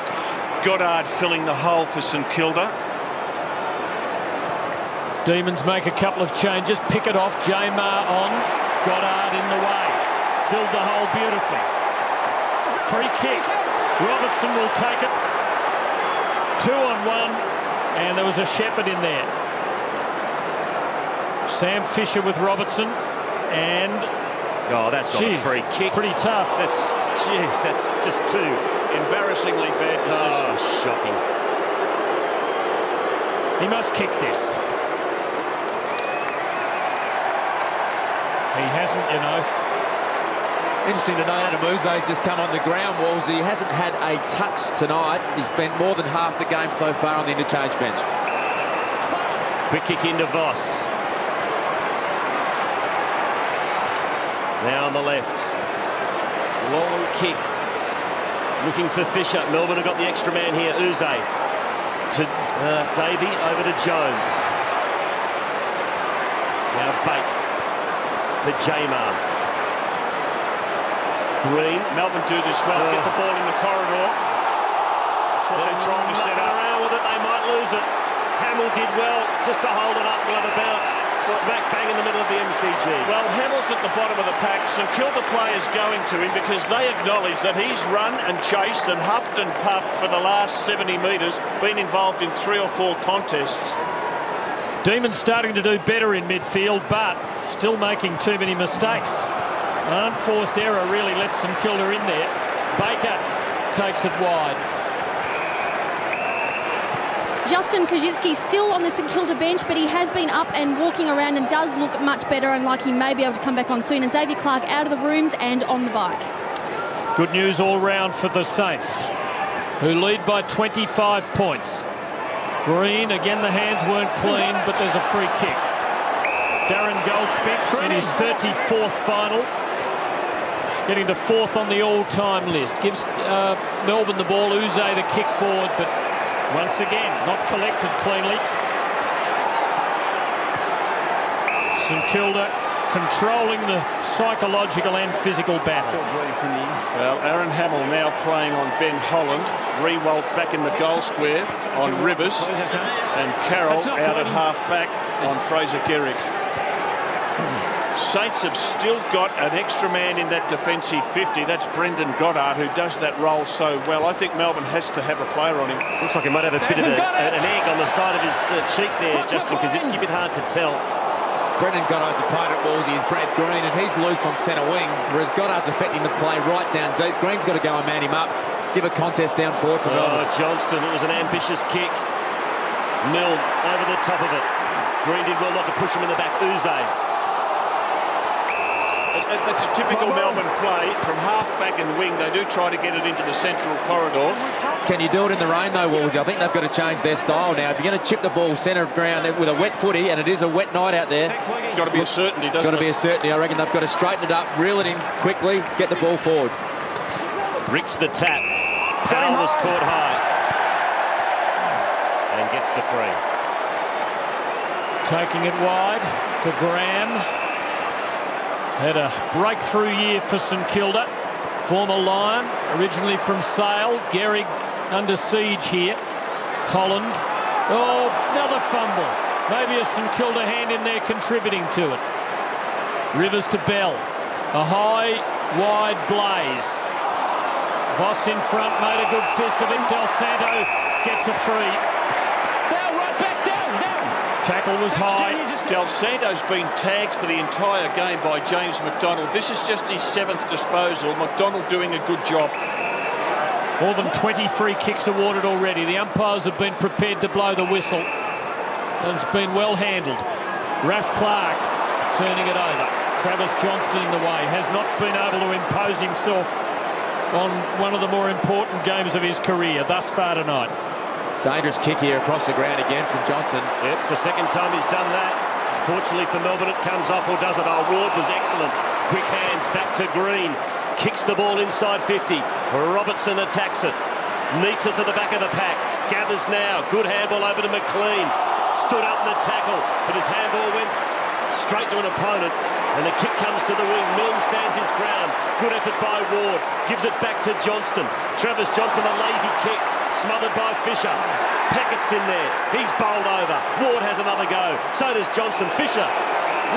Goddard filling the hole for St Kilda. Demons make a couple of changes. Pick it off. Jamar on. Goddard in the way. Filled the hole beautifully. Free kick. Robertson will take it. 2-on-1. And there was a Shepherd in there. Sam Fisher with Robertson. And... oh, that's not a free kick. Pretty tough. That's just too... embarrassingly bad decision. Oh, shocking. He must kick this. He hasn't, you know. Interesting to know Adamuse's just come on the ground, Wolsey. He hasn't had a touch tonight. He's spent more than half the game so far on the interchange bench. Quick kick into Voss. Now on the left. Long kick. Looking for Fisher. Melbourne have got the extra man here. Uze to Davey, over to Jones. Now Bate to Jamar. Green. Melbourne do this well. Get the ball in the corridor. That's what they're trying to set up. Around with it, they might lose it. Hamill did well just to hold it up. We'll have a bounce. Smack bang in the middle of the MCG. Well, Hamill's at the bottom of the pack. St Kilda players going to him because they acknowledge that he's run and chased and huffed and puffed for the last 70 metres, been involved in 3 or 4 contests. Demons starting to do better in midfield, but still making too many mistakes. An unforced error really lets St Kilda in there. Baker takes it wide. Justin Kajitsky's still on the St Kilda bench, but he has been up and walking around and does look much better and like he may be able to come back on soon. And Xavier Clark out of the rooms and on the bike. Good news all round for the Saints, who lead by 25 points. Green, again the hands weren't clean, but there's a free kick. Darren Goldsmith in his 34th final, getting to 4th on the all-time list. Gives Melbourne the ball, Uze the kick forward, but once again, not collected cleanly. St Kilda controlling the psychological and physical battle. Well, Aaron Hamill now playing on Ben Holland. Rewalt back in the goal square on Rivers. And Carroll out at half-back on Fraser Gehrig. Saints have still got an extra man in that defensive 50. That's Brendan Goddard, who does that role so well. I think Melbourne has to have a player on him. Looks like he might have a bit of an egg on the side of his cheek there, Justin Kajitsky. A bit hard to tell. Brendan Goddard's opponent, Wolsey, is Brad Green, and he's loose on centre wing, whereas Goddard's affecting the play right down deep. Green's got to go and man him up, give a contest down forward for Melbourne. Johnston, it was an ambitious kick. Milne over the top of it. Green did well not to push him in the back. Uze. That's a typical Melbourne play. From half-back and wing, they do try to get it into the central corridor. Can you do it in the rain, though, Wolsey? I think they've got to change their style now. If you're going to chip the ball centre of ground with a wet footy, and it is a wet night out there, It's got to be a certainty, doesn't it? It's got to be a certainty. I reckon they've got to straighten it up, reel it in quickly, get the ball forward. Ricks the tap. Powell was caught high. And gets to free. Taking it wide for Graham. Had a breakthrough year for St Kilda. Former Lion, originally from Sale. Gehrig under siege here. Holland. Oh, another fumble. Maybe a St Kilda hand in there contributing to it. Rivers to Bell. A high, wide blaze. Voss in front, made a good fist of it. Del Santo gets a free. Down, right back, down. Tackle was high. Del Santo's been tagged for the entire game by James McDonald. This is just his 7th disposal. McDonald doing a good job. More than 20 free kicks awarded already. The umpires have been prepared to blow the whistle. And it's been well handled. Raf Clark turning it over. Travis Johnston in the way, has not been able to impose himself on one of the more important games of his career thus far tonight. Dangerous kick here across the ground again from Johnson. Yep, it's the second time he's done that. Fortunately for Melbourne, it comes off or does it. Oh, Ward was excellent. Quick hands back to Green. Kicks the ball inside 50. Robertson attacks it. Neats it to the back of the pack. Gathers now. Good handball over to McLean. Stood up in the tackle, but his handball went straight to an opponent. And the kick comes to the wing. Milne stands his ground. Good effort by Ward. Gives it back to Johnston. Travis Johnson, a lazy kick. Smothered by Fisher. Packett's in there. He's bowled over. Ward has another go. So does Johnston. Fisher.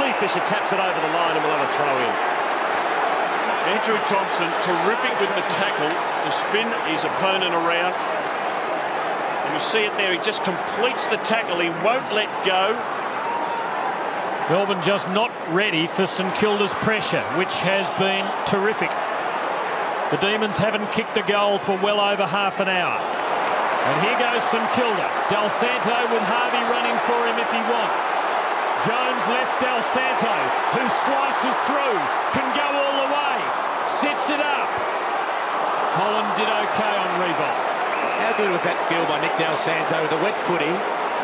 Lee Fisher taps it over the line and we'll have a throw in. Andrew Thompson, terrific with the tackle to spin his opponent around. And you see it there. He just completes the tackle. He won't let go. Melbourne just not ready for St Kilda's pressure, which has been terrific. The Demons haven't kicked a goal for well over half an hour. And here goes St Kilda. Del Santo with Harvey running for him if he wants. Jones left Del Santo, who slices through, can go all the way, sits it up. Holland did okay on revolt. How good was that skill by Nick Del Santo with a wet footy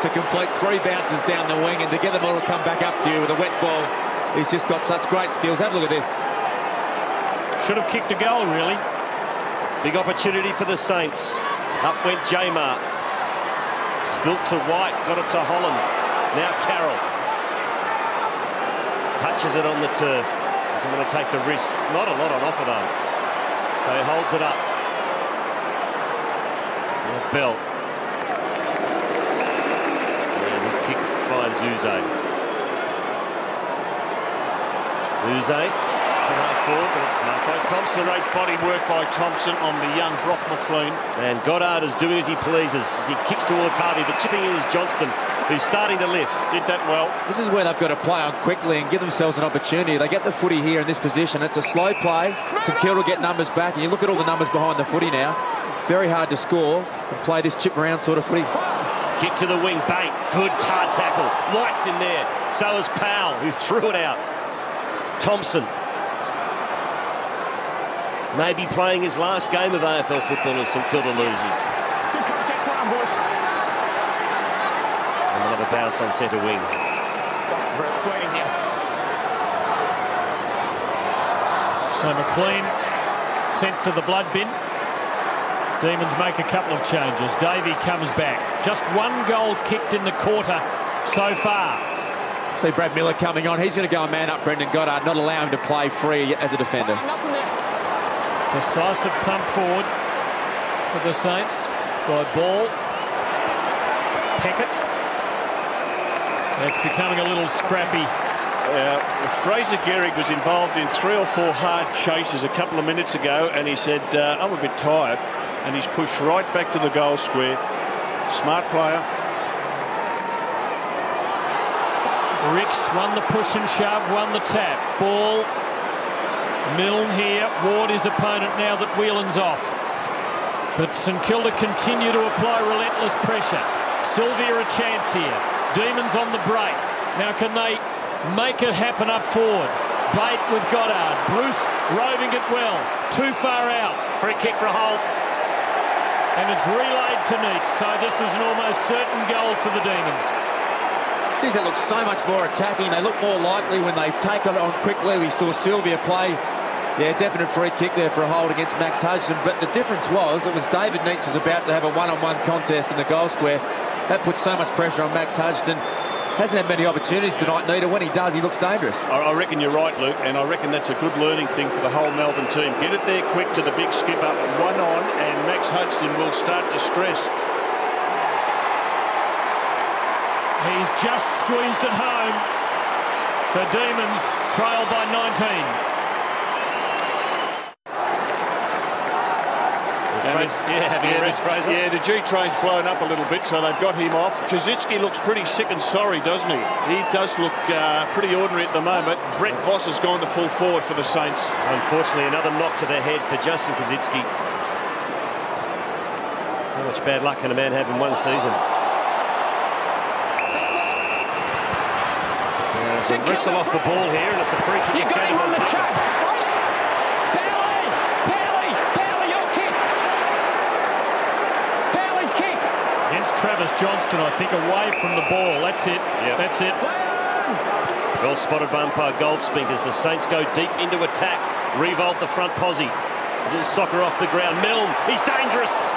to complete 3 bounces down the wing and to get them all to come back up to you with a wet ball. He's just got such great skills. Have a look at this. Should have kicked a goal, really. Big opportunity for the Saints. Up went Jamar. Spilt to White, got it to Holland. Now Carroll. Touches it on the turf. Doesn't want to take the risk. Not a lot on offer, though. So he holds it up. And Bell. His kick finds Uze. Uze to half forward, but it's marked by Thompson. Great body work by Thompson on the young Brock McLean. And Goddard is doing as he pleases. As he kicks towards Harvey, but chipping in is Johnston, who's starting to lift. Did that well. This is where they've got to play on quickly and give themselves an opportunity. They get the footy here in this position. It's a slow play. St Kilda will get numbers back, and you look at all the numbers behind the footy now. Very hard to score and play this chip around sort of footy. Kick to the wing, Bate, good hard tackle. White's in there, so is Powell, who threw it out. Thompson. Maybe playing his last game of AFL football as St Kilda loses. And we'll have a bounce on centre wing. So McLean sent to the blood bin. Demons make a couple of changes. Davey comes back. Just 1 goal kicked in the quarter so far. See Brad Miller coming on. He's going to go and man up Brendan Goddard, not allow him to play free as a defender. Decisive thump forward for the Saints by Ball. Peckett. It's becoming a little scrappy. Fraser Gehrig was involved in 3 or 4 hard chases a couple of minutes ago, and he said, I'm a bit tired. And he's pushed right back to the goal square. Smart player. Ricks won the push and shove, won the tap. Ball. Milne here. Ward his opponent now that Whelan's off. But St Kilda continue to apply relentless pressure. Sylvia a chance here. Demons on the break. Now can they make it happen up forward? Bate with Goddard. Bruce roving it well. Too far out. Free kick for Holt. And it's relayed to Neats, so this is an almost certain goal for the Demons. Geez, they look so much more attacking. They look more likely when they take it on quickly. We saw Sylvia play. Yeah, definite free kick there for a hold against Max Hudson. But the difference was, it was David Neats was about to have a one-on-one contest in the goal square. That puts so much pressure on Max Hudson. Hasn't had many opportunities tonight, neither. When he does, he looks dangerous. I reckon you're right, Luke, and I reckon that's a good learning thing for the whole Melbourne team. Get it there quick to the big skipper, 1 on, and Max Hudson will start to stress. He's just squeezed it home. The Demons trail by 19. Fraser. Yeah, the G train's blown up a little bit, so they've got him off. Kazitsky looks pretty sick and sorry, doesn't he? He does look pretty ordinary at the moment. Brett Voss has gone to full forward for the Saints. Unfortunately, another knock to the head for Justin Kazitsky. How much bad luck can a man have in one season? There's a wrestle off the ball here, and it's a free kick. You got him on the track. Bowley, your kick. Bowley's kick. Against Travis Johnston, I think, away from the ball. That's it. Yep. That's it. Well spotted by umpire Goldspink as the Saints go deep into attack. Revolt the front posse. Just soccer off the ground. Milne, he's dangerous.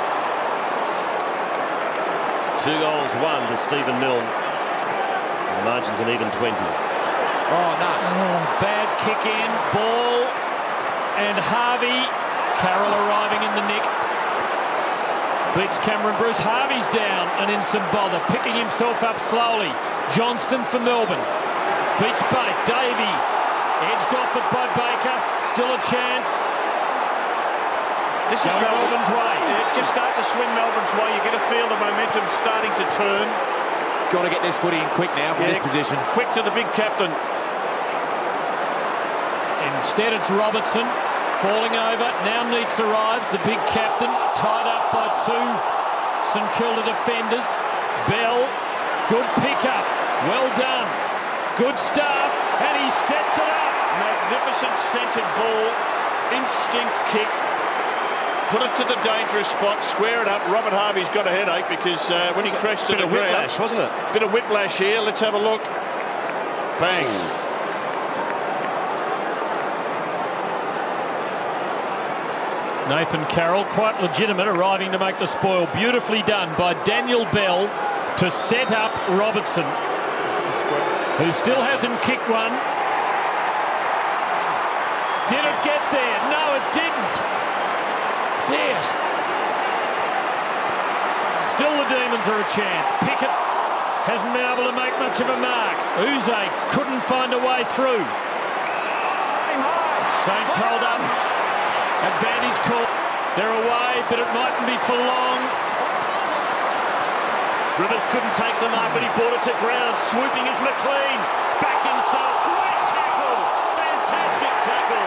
2 goals, 1 to Stephen Milne. The margin's an even 20. Oh, no. Oh, bad kick in, ball, and Harvey. Carroll arriving in the nick. Beats Cameron Bruce. Harvey's down and in some bother, picking himself up slowly. Johnston for Melbourne. Beats Bate. Davey edged off it by Baker. Still a chance. This is Melbourne's way. Yeah, just start to swing Melbourne's way. You get a feel the momentum's starting to turn. Got to get this footy in quick now from this position. Quick to the big captain. Instead, it's Robertson falling over. Now Neitz arrives. The big captain tied up by 2 St Kilda defenders. Bell, good pick-up. Well done. Good stuff. And he sets it up. Magnificent centred ball. Instinct kick. Put it to the dangerous spot, square it up. Robert Harvey's got a headache because when he crashed to the ground... Bit of whiplash, wasn't it? Bit of whiplash here. Let's have a look. Bang. Nathan Carroll, quite legitimate, arriving to make the spoil. Beautifully done by Daniel Bell to set up Robertson, who still hasn't kicked one. Did it get there? No, it didn't. Dear. Still the Demons are a chance. Pickett hasn't been able to make much of a mark. Uze couldn't find a way through. Saints hold up. Advantage call. They're away, but it mightn't be for long. Rivers couldn't take the mark, but he brought it to ground. Swooping is McLean. Back himself. Great tackle. Fantastic tackle.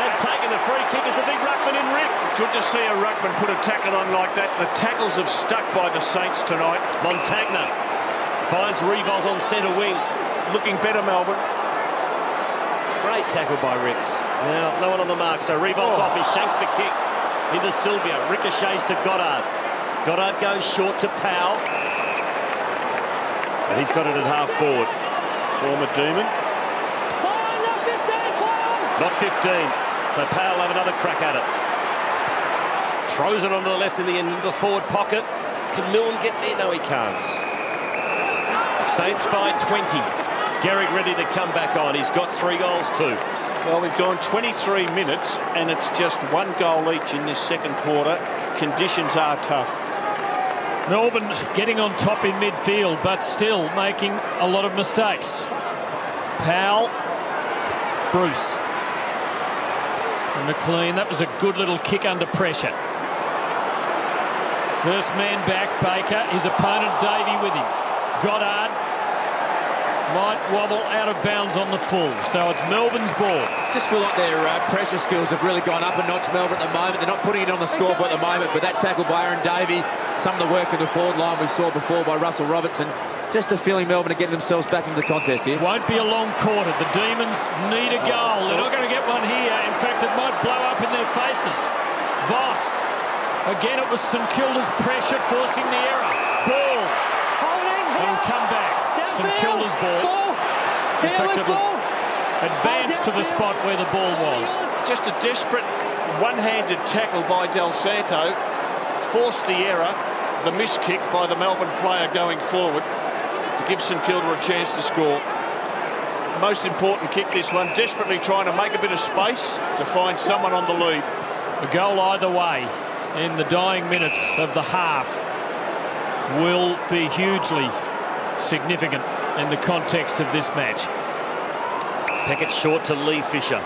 And taking the free kick is a big ruckman in Ricks. Good to see a ruckman put a tackle on like that. The tackles have stuck by the Saints tonight. Montagna finds Revolt on centre wing. Looking better, Melbourne. Great tackle by Ricks. Now, no one on the mark, so Revolt's off. He shanks the kick into Sylvia. Ricochets to Goddard. Goddard goes short to Powell. And he's got it at half forward. Former Demon. Not 15. So Powell will have another crack at it. Throws it onto the left in the forward pocket. Can Milne get there? No, he can't. Saints by 20. Gehrig ready to come back on. He's got 3 goals too. Well, we've gone 23 minutes and it's just 1 goal each in this second quarter. Conditions are tough. Melbourne getting on top in midfield, but still making a lot of mistakes. Powell, Bruce. And McLean, that was a good little kick under pressure. First man back, Baker. His opponent, Davey, with him. Goddard might wobble out of bounds on the full, so it's Melbourne's ball. Just feel like their pressure skills have really gone up a notch, Melbourne, at the moment. They're not putting it on the scoreboard at the moment, but that tackle by Aaron Davey, some of the work in the forward line we saw before by Russell Robertson, just a feeling Melbourne are getting themselves back into the contest here. Won't be a long quarter. The Demons need a goal. They're not going to get one here. In fact, it might blow up in their faces. Voss. Again, it was St Kilda's pressure forcing the error. Ball. And come back. St Kilda's ball. In fact, it will advance to the spot where the ball was. Just a desperate one-handed tackle by Del Santo. Forced the error, the miss kick by the Melbourne player going forward to give St Kilda a chance to score. Most important kick, this one. Desperately trying to make a bit of space to find someone on the lead. A goal either way in the dying minutes of the half will be hugely significant in the context of this match. Pickett short to Lee Fisher.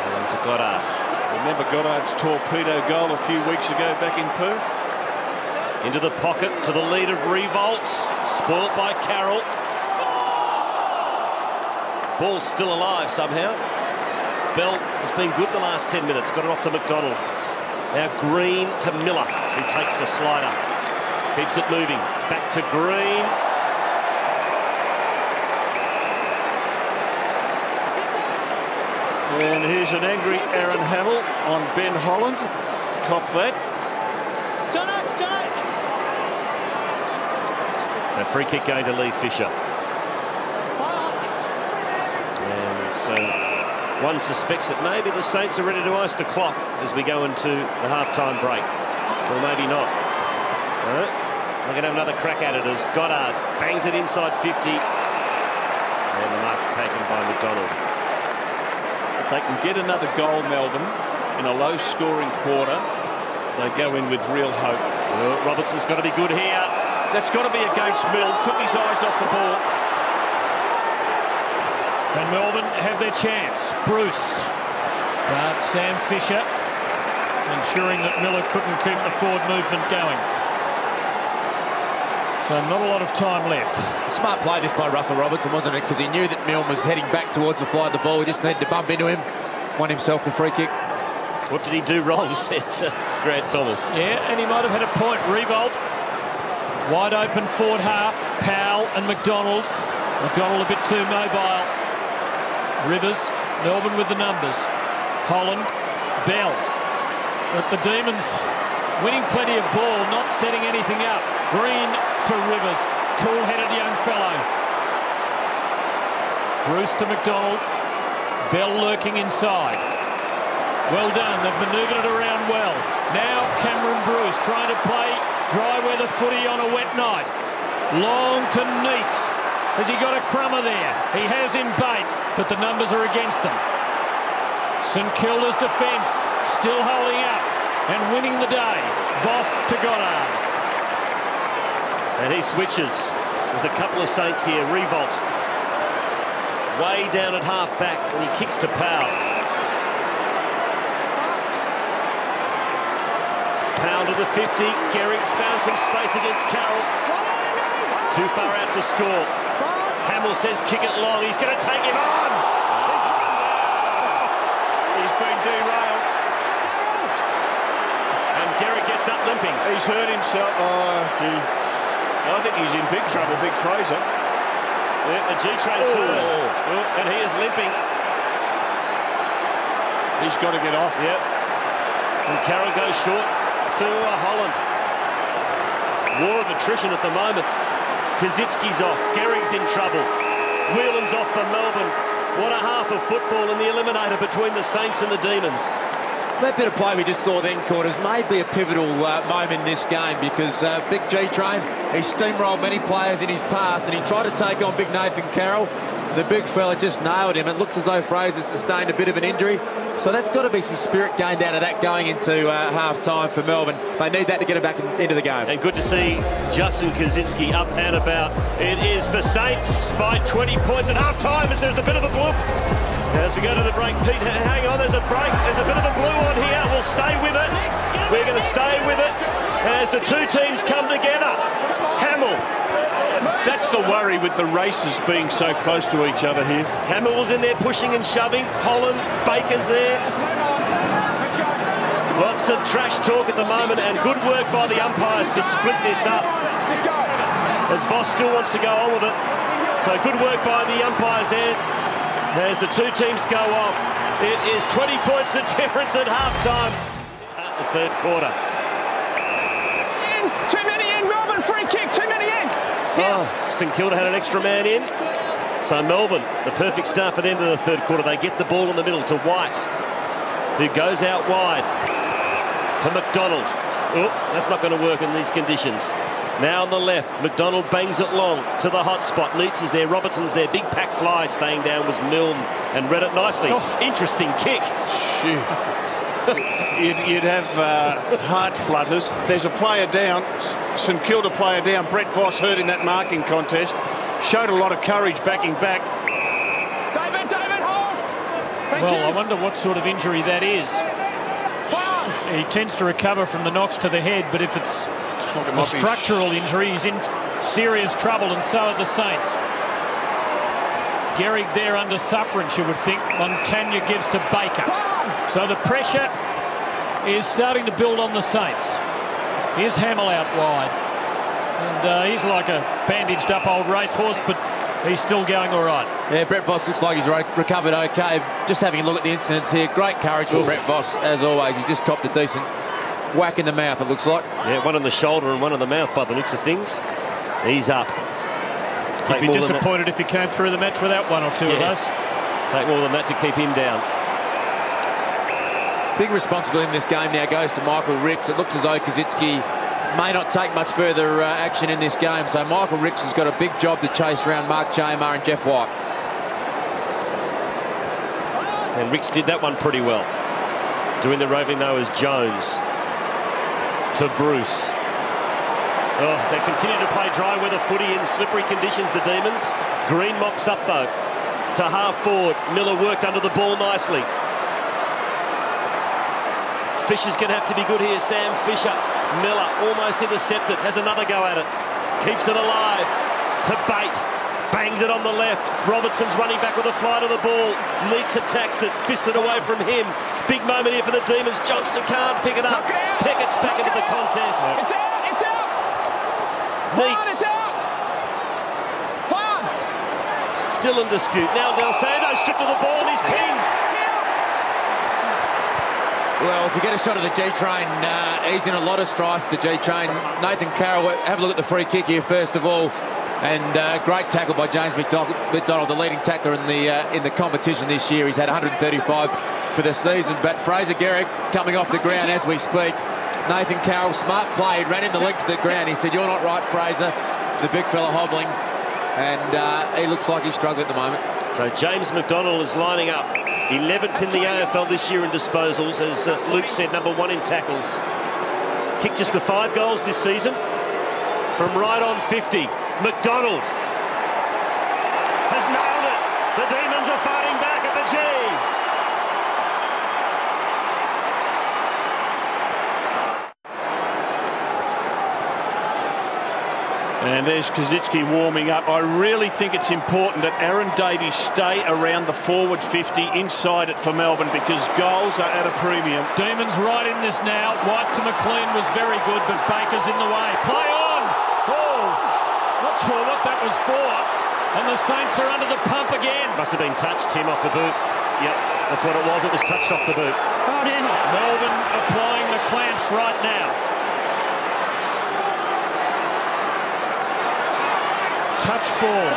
And to Goddard. Remember Goddard's torpedo goal a few weeks ago back in Perth? Into the pocket to the lead of Revolt. Spoilt by Carroll. Ball's still alive somehow. Bell has been good the last 10 minutes. Got it off to McDonald. Now Green to Miller, who takes the slider. Keeps it moving. Back to Green. And here's an angry Aaron Hamill on Ben Holland. Cop that. A free kick going to Lee Fisher. And so one suspects that maybe the Saints are ready to ice the clock as we go into the half-time break. Or maybe not. All right. They're going to have another crack at it as Goddard bangs it inside 50. And the mark's taken by McDonald. If they can get another goal, Melbourne, in a low-scoring quarter, they go in with real hope. Well, Robertson's got to be good here. That's got to be against Mill. Took his eyes off the ball. And Melbourne have their chance. Bruce. But Sam Fisher ensuring that Miller couldn't keep the forward movement going. So not a lot of time left. Smart play this by Russell Robertson, wasn't it? Because he knew that Milne was heading back towards the fly of the ball. He just needed to bump into him. Won himself the free kick. What did he do wrong, said Grant Thomas. Yeah, and he might have had a point. Revolt. Wide open forward half. Powell and McDonald. McDonald a bit too mobile. Rivers. Melbourne with the numbers. Holland. Bell. But the Demons winning plenty of ball, not setting anything up. Green to Rivers. Cool-headed young fellow. Bruce to McDonald. Bell lurking inside. Well done. They've manoeuvred it around well. Now Cameron Bruce trying to play dry weather footy on a wet night. Long to Neitz. Has he got a crummer there? He has in bait, but the numbers are against them. St Kilda's defence still holding up and winning the day. Voss to Goddard. And he switches. There's a couple of Saints here. Revolt. Way down at half-back, and he kicks to Powell. Powell to the 50. Gehrig's found some space against Carroll. Too far out to score. Hamill says kick it long. He's going to take him on. He's been derailed. And Gehrig gets up limping. He's hurt himself. Oh, gee. I think he's in big trouble, Big Fraser. Yeah, the G-train's and he is limping. He's got to get off. Yep. And Carroll goes short to Holland. War of attrition at the moment. Kaczynski's off. Gehrig's in trouble. Whelan's off for Melbourne. What a half of football in the eliminator between the Saints and the Demons. That bit of play we just saw then, Quarters, may be a pivotal moment in this game because Big G-Train, he steamrolled many players in his past and he tried to take on Big Nathan Carroll. The big fella just nailed him. It looks as though Fraser sustained a bit of an injury. So that's got to be some spirit gained out of that going into half-time for Melbourne. They need that to get it back into the game. And good to see Justin Kaczynski up and about. It is the Saints by 20 points at half-time as there's a bit of a bloop. As we go to the break, Pete, hang on, there's a break. There's a bit of a blue on here. We'll stay with it. We're going to stay with it as the two teams come together. Hamill. That's the worry with the races being so close to each other here. Hamill was in there pushing and shoving. Holland, Baker's there. Lots of trash talk at the moment and good work by the umpires to split this up. As Voss still wants to go on with it. So good work by the umpires there. As the two teams go off, it is 20 points the difference at half-time. Start the third quarter. Too many in, Melbourne, free kick, too many in. Oh, St Kilda had an extra man in. So Melbourne, the perfect start for them to the third quarter. They get the ball in the middle to White, who goes out wide to McDonald. Oh, that's not going to work in these conditions. Now on the left, McDonald bangs it long to the hot spot. Neitz is there, Robertson's there. Big pack fly staying down was Milne and read it nicely. Oh. Interesting kick. You'd have heart flutters. There's a player down, St Kilda player down. Brett Voss hurt in that marking contest. Showed a lot of courage backing back. David, hold. Well, I wonder what sort of injury that is. He tends to recover from the knocks to the head, but if it's a structural injury, he's in serious trouble, and so are the Saints. Gehrig there under sufferance, you would think. Montagna gives to Baker. So the pressure is starting to build on the Saints. Here's Hamill out wide. And he's like a bandaged-up old racehorse, but he's still going all right. Yeah, Brett Voss looks like he's recovered okay. Just having a look at the incidents here. Great courage from Brett Voss, as always. He's just copped a decent whack in the mouth, it looks like. Yeah, one in the shoulder and one in the mouth by the looks of things. He's up. He'd be disappointed if he came through the match without one or two of those. Take more than that to keep him down. Big responsibility in this game now goes to Michael Ricks. It looks as though Kazitsky may not take much further action in this game. So Michael Ricks has got a big job to chase around Mark Jamar and Jeff White. And Ricks did that one pretty well. Doing the roving though is Jones to Bruce. Oh, they continue to play dry weather footy in slippery conditions, the Demons. Green mops up though to half forward. Miller worked under the ball nicely. Fisher's going to have to be good here. Sam Fisher. Miller almost intercepted. Has another go at it. Keeps it alive. To Bate. Bangs it on the left. Robertson's running back with a fly to the ball. Leeds attacks it. Fisted away from him. Big moment here for the Demons. Johnston can't pick it up. Peckett's back into the contest. It's out! It's out! Neats. It's out! Hold on! Still in dispute. Now Del Santo stripped to the ball and he's pinned. Well, if we get a shot of the G-Train, he's in a lot of strife, the G-Train. Nathan Carroll, have a look at the free kick here first of all. And great tackle by James McDonald, the leading tackler in the competition this year. He's had 135 for the season. But Fraser Gehrig coming off the ground as we speak. Nathan Carroll, smart play, he ran him the link to the ground. He said, "You're not right, Fraser." The big fella hobbling. And he looks like he's struggling at the moment. So James McDonald is lining up. 11th in the AFL this year in disposals, as Luke said, #1 in tackles. Kicked just to 5 goals this season from right on 50. McDonald has nailed it. The Demons are fighting back at the G. And there's Kazitsky warming up. I really think it's important that Aaron Davies stay around the forward 50, inside it for Melbourne, because goals are at a premium. Demons right in this now. White to McLean was very good, but Baker's in the way. Play on! Oh! Not sure what that was for. And the Saints are under the pump again. Must have been touched, Tim, off the boot. Yep, that's what it was. It was touched off the boot. Melbourne applying the clamps right now. Touch ball.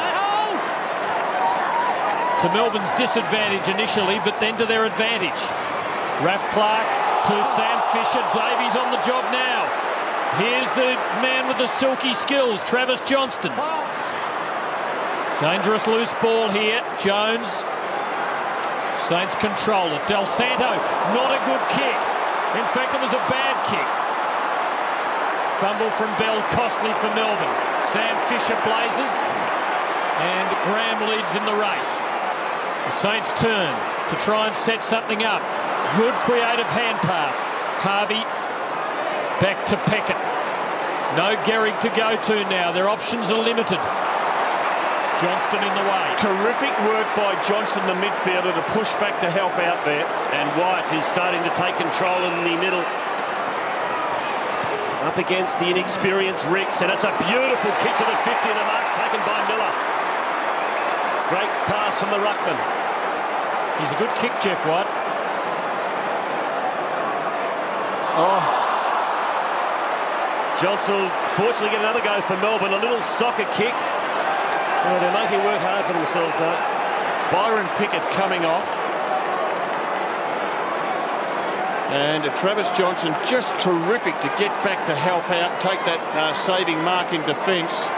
To Melbourne's disadvantage initially, but then to their advantage. Raph Clark to Sam Fisher. Davies on the job now. Here's the man with the silky skills, Travis Johnston. Dangerous loose ball here. Jones. Saints control it. Del Santo, not a good kick. In fact, it was a bad kick. Fumble from Bell, costly for Melbourne. Sam Fisher blazes, and Graham leads in the race. The Saints turn to try and set something up. Good creative hand pass. Harvey back to Peckett. No Gehrig to go to now. Their options are limited. Johnston in the way. Terrific work by Johnson, the midfielder, to push back to help out there. And White is starting to take control in the middle. Up against the inexperienced Ricks, and it's a beautiful kick to the 50, and the mark's taken by Miller. Great pass from the ruckman. He's a good kick, Jeff White. Johnson will fortunately get another go for Melbourne. A little soccer kick. Oh, they're making work hard for themselves, though. Byron Pickett coming off. And Travis Johnson just terrific to get back to help out, take that saving mark in defence.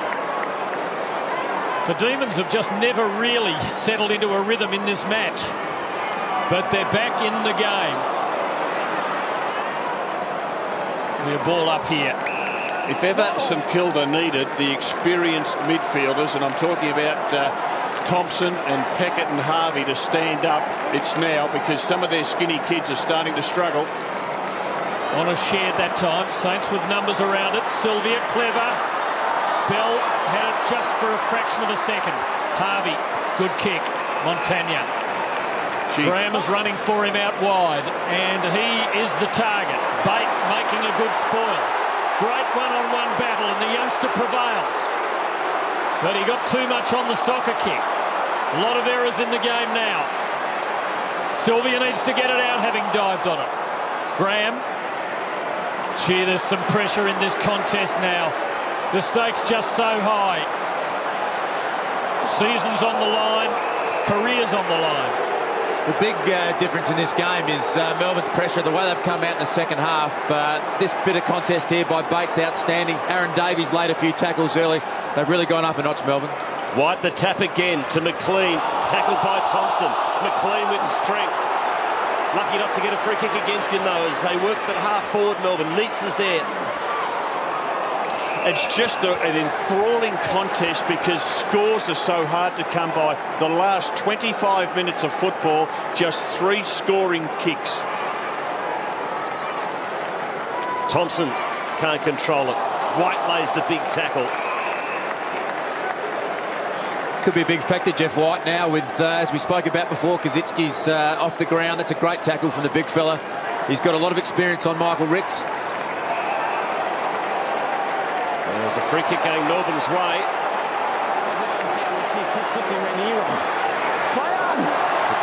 The Demons have just never really settled into a rhythm in this match, but they're back in the game. The ball up here. If ever St Kilda needed the experienced midfielders, and I'm talking about Thompson and Peckett and Harvey to stand up, it's now, because some of their skinny kids are starting to struggle. On a shared that time. Saints with numbers around it. Sylvia, clever. Bell had it just for a fraction of a second. Harvey, good kick. Montagna. Graham is running for him out wide, and he is the target. Bate making a good spoil. Great one-on-one battle, and the youngster prevails. But he got too much on the soccer kick. A lot of errors in the game now. Sylvia needs to get it out, having dived on it. Graham. Gee, there's some pressure in this contest now. The stakes just so high. Season's on the line. Career's on the line. The big difference in this game is Melbourne's pressure, the way they've come out in the second half. This bit of contest here by Bates, outstanding. Aaron Davies laid a few tackles early. They've really gone up a notch, Melbourne. White the tap again to McLean. Tackled by Thompson. McLean with strength. Lucky not to get a free kick against him, though, as they worked at half forward, Melbourne. Neitz is there. It's just an enthralling contest because scores are so hard to come by. The last 25 minutes of football, just 3 scoring kicks. Thompson can't control it. White lays the big tackle. Could be a big factor, Jeff White, now with, as we spoke about before, Kazitsky's off the ground. That's a great tackle from the big fella. He's got a lot of experience on Michael Ricks. There's a free kick going Melbourne's way.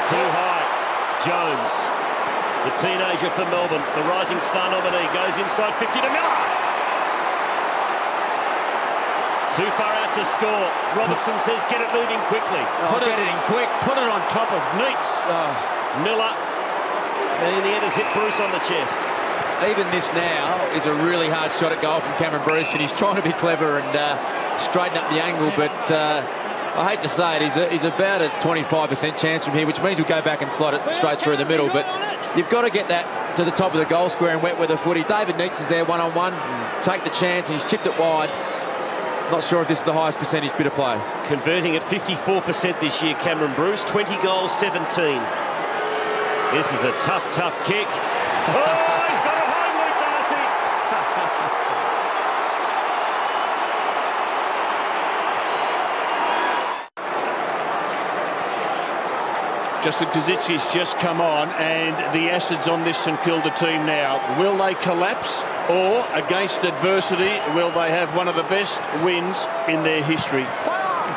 Too high. Jones, the teenager for Melbourne, the rising star nominee, goes inside 50 to Miller. Too far out to score. Robertson says get it moving quickly. Put it in quick. Put it on top of Neitz. Miller, and in the end has hit Bruce on the chest. Even this now is a really hard shot at goal from Cameron Bruce, and he's trying to be clever and straighten up the angle, but I hate to say it, he's about a 25% chance from here, which means we'll go back and slot it straight through the middle, but you've got to get that to the top of the goal square and wet with a footy. David Neitz is there one-on-one, take the chance, he's chipped it wide. Not sure if this is the highest percentage bit of play. Converting at 54% this year, Cameron Bruce, 20 goals, 17. This is a tough, tough kick. Oh, he's got it home, Luke Darcy. Justin Kazitsky's just come on, and the acids on this St Kilda team now. Will they collapse, or against adversity, will they have one of the best wins in their history?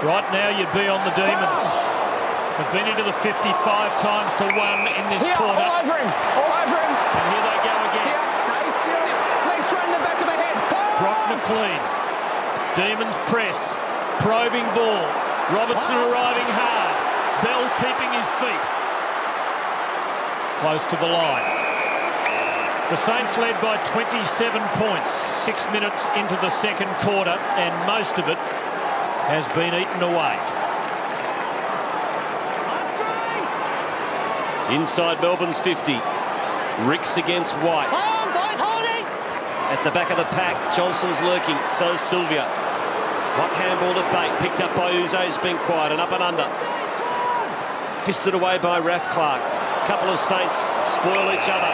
Right now, you'd be on the Demons. They've been into the 55 times to 1 in this quarter. All over him. All over him. And here they go again. Nice. Legs right in the back of the head. Brock McLean. Demons press. Probing ball. Robertson arriving hard. Bell keeping his feet. Close to the line. The Saints led by 27 points, 6 minutes into the second quarter, and most of it has been eaten away. Inside Melbourne's 50. Ricks against White. At the back of the pack, Johnson's lurking, so is Sylvia. Hot handball to Bate, picked up by Uzo, has been quiet, and up and under. Fisted away by Raf Clark. Couple of Saints spoil each other.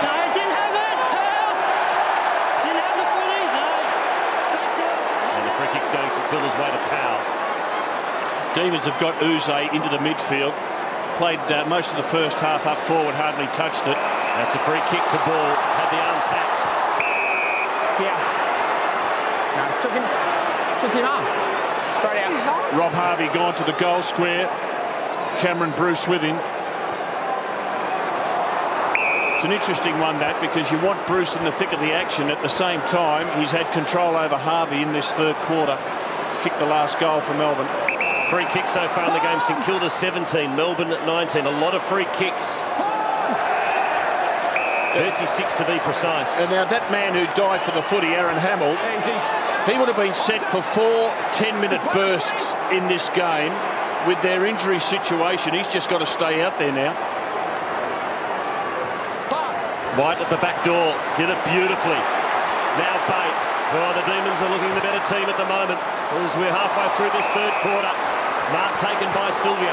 No, didn't have it. Didn't have the footy. No. And the free kick's going St Kilda's way to Powell. Demons have got Uzo into the midfield. Played most of the first half up forward, hardly touched it. That's a free kick to ball. Had the arms hacked. Yeah. No, took him on. Straight out. Rob Harvey gone to the goal square. Cameron Bruce with him. It's an interesting one, that, because you want Bruce in the thick of the action. At the same time, he's had control over Harvey in this third quarter. Kicked the last goal for Melbourne. Free kick so far in the game. St Kilda 17, Melbourne at 19. A lot of free kicks. 36 to be precise. And now that man who died for the footy, Aaron Hamill, he would have been set for 4 10-minute bursts in this game. With their injury situation, he's just got to stay out there now. White at the back door, did it beautifully. Now Bate. Oh, the Demons are looking the better team at the moment as we're halfway through this third quarter. Mark taken by Sylvia.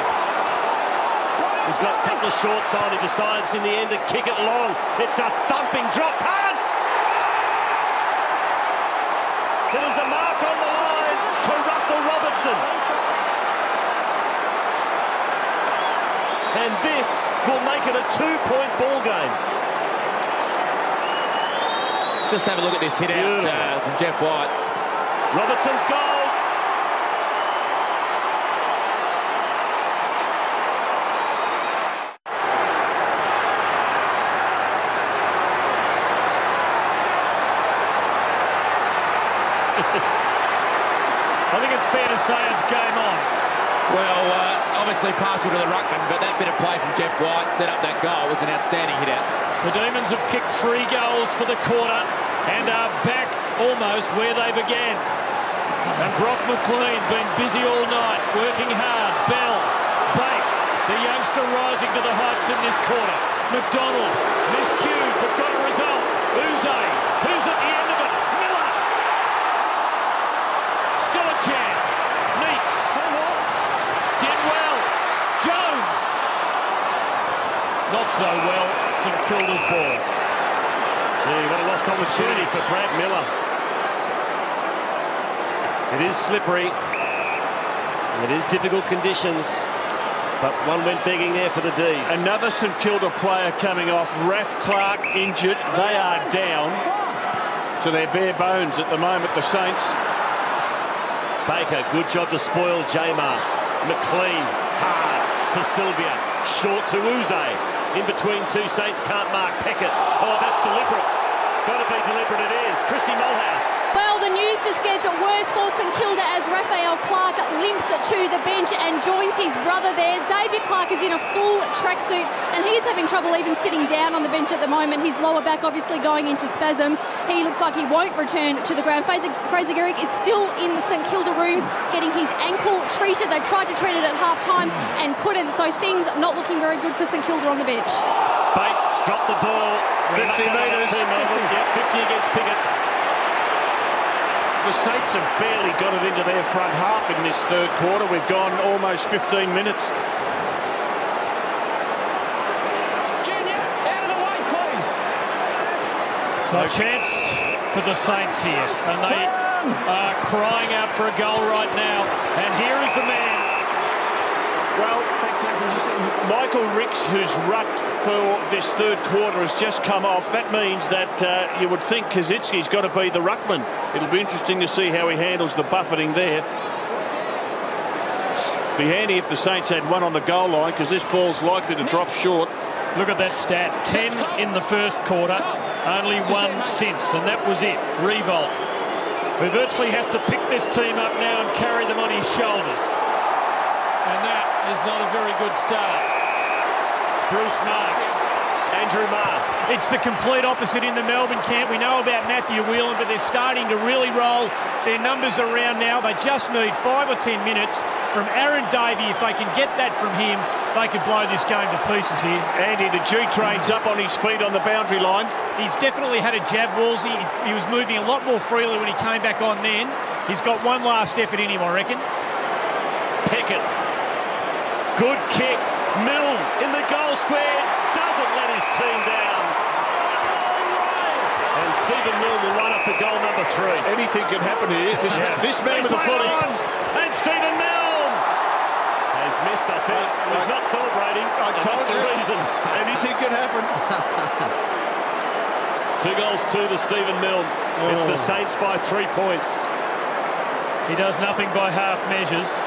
He's got a couple of shorts on. He decides in the end to kick it long. It's a thumping drop punt. There's a mark on the line to Russell Robertson. And this will make it a 2-point ball game. Just have a look at this hit out from Jeff White. Robertson's goal. I think it's fair to say it's game on. Well, obviously partial to the ruckman, but that bit of play from Jeff White set up that goal. It was an outstanding hit out. The Demons have kicked 3 goals for the quarter and are back almost where they began. And Brock McLean been busy all night, working hard. Bell, Bate, the youngster rising to the heights in this quarter. McDonald, miscued, but got a result. Uze, who's at the end of it? Miller. Still a chance. Meets. Did well. Jones. Not so well. St Kilda's ball. Gee, what a lost opportunity for Brad Miller. It is slippery. It is difficult conditions. But one went begging there for the D's. Another St Kilda player coming off. Raf Clark injured. They are down to their bare bones at the moment, the Saints. Baker, good job to spoil Jamar. McLean, hard to Sylvia. Short to Uze. In between two Saints, can't mark Peckett. Oh, that's deliberate. Got to be deliberate, it is. Christy Mulhouse. Well, the news just gets worse for St Kilda as Raphael Clark limps to the bench and joins his brother there. Xavier Clark is in a full tracksuit and he's having trouble even sitting down on the bench at the moment. His lower back obviously going into spasm. He looks like he won't return to the ground. Fraser Gehrig is still in the St Kilda rooms getting his ankle treated. They tried to treat it at half-time and couldn't, so things not looking very good for St Kilda on the bench. Bates dropped the ball. 50 metres. 50 against Pickett. The Saints have barely got it into their front half in this third quarter. We've gone almost 15 minutes. Junior, out of the way, please. So a chance for the Saints here. And they are crying out for a goal right now. And here is the man. Well, Michael Ricks, who's rucked for this third quarter, has just come off. That means that you would think Kazitsky's got to be the ruckman. It'll be interesting to see how he handles the buffeting there. Be handy if the Saints had one on the goal line, because this ball's likely to drop short. Look at that stat. 10 in the first quarter, only 1 since, and that was it. Revolt. Who virtually has to pick this team up now and carry them on his shoulders. And that is not a very good start. Bruce Marks. Andrew Marr. It's the complete opposite in the Melbourne camp. We know about Matthew Whelan, but they're starting to really roll their numbers around now. They just need 5 or 10 minutes from Aaron Davey. If they can get that from him, they could blow this game to pieces here. Andy, the G-Train's up on his feet on the boundary line. He's definitely had a jab, Woolsey. He was moving a lot more freely when he came back on then. He's got one last effort in him, I reckon. Peckett. Good kick. Milne in the goal square. Doesn't let his team down. And Stephen Milne will line up for goal number 3. Anything can happen here. This man with the footy. And Stephen Milne has missed, I think. He's not celebrating. That's the reason. Anything can happen. 2 goals, 2 to Stephen Milne. It's the Saints by 3 points. He does nothing by half measures.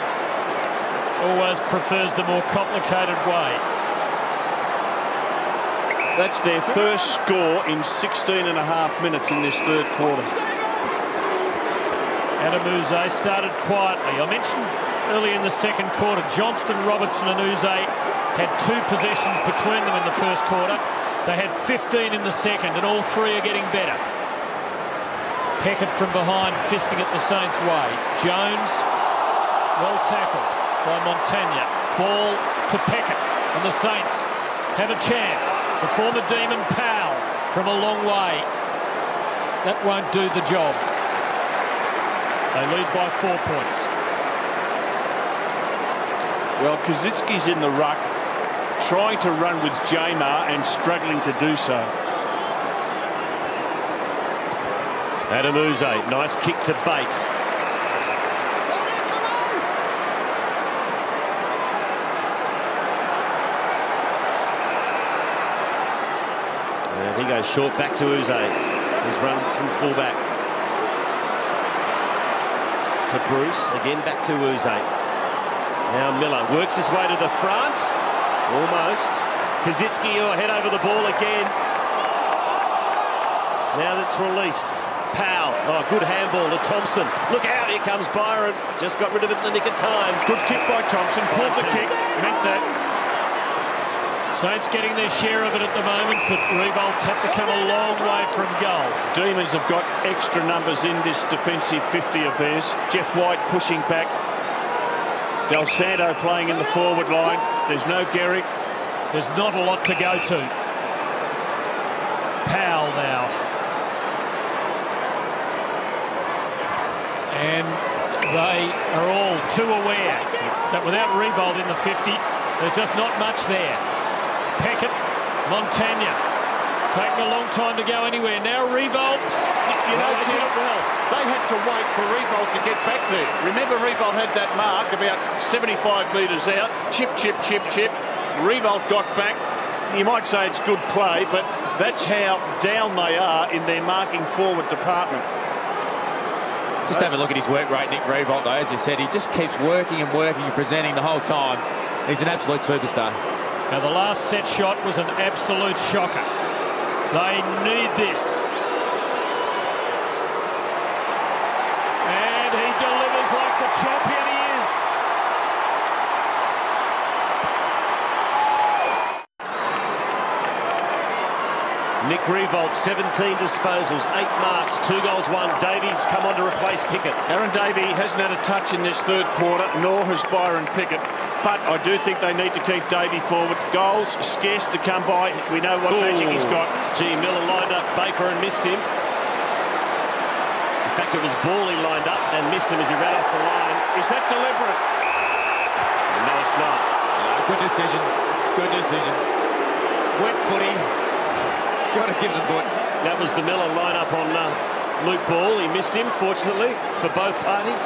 Always prefers the more complicated way. That's their first score in 16 and a half minutes in this third quarter. Adam Uze started quietly. I mentioned early in the second quarter, Johnston, Robertson and Uze had 2 possessions between them in the first quarter. They had 15 in the second, and all 3 are getting better. Peckett from behind, fisting it the Saints' way. Jones, well tackled by Montagna. Ball to Peckett, and the Saints have a chance. The former Demon Powell from a long way. That won't do the job. They lead by 4 points. Well, Kazitsky's in the ruck, trying to run with Jamar and struggling to do so. Adam Uze, nice kick to Bates. And he goes short back to Uze. He's run from fullback to Bruce, again back to Uze. Now Miller works his way to the front, almost. Kazitsky head over the ball again. Now that's released. Powell, oh, good handball to Thompson. Look out, here comes Byron. Just got rid of it in the nick of time. Good kick by Thompson, pulled the kick, meant that. Saints getting their share of it at the moment, but Revolt's had to come a long way from goal. Demons have got extra numbers in this defensive 50 of theirs. Jeff White pushing back. Del Santo playing in the forward line. There's no Gehrig. There's not a lot to go to. Powell now. And they are all too aware that without Revolt in the 50, there's just not much there. Peckett, Montagna, taking a long time to go anywhere. Now Revolt, you know, they did it well. They had to wait for Revolt to get back there. Remember, Revolt had that mark about 75 metres out. Chip, chip, chip, chip. Revolt got back. You might say it's good play, but that's how down they are in their marking forward department. Just have a look at his work rate, Nick Revolt, though. As you said, he just keeps working and working and presenting the whole time. He's an absolute superstar. Now, the last set shot was an absolute shocker. They need this. And he delivers like the champion he is. Nick Revolt, 17 disposals, 8 marks, 2 goals, 1. Davies come on to replace Pickett. Aaron Davey hasn't had a touch in this third quarter, nor has Byron Pickett. But I do think they need to keep Davey forward. Goals scarce to come by. We know what magic he's got. Gee, Miller lined up Baker and missed him. In fact, it was Ball he lined up and missed him as he ran off the line. Is that deliberate? No, it's not. Good decision. Good decision. Wet footy. Got to give us points. That was the Miller line-up on Luke Ball. He missed him, fortunately, for both parties.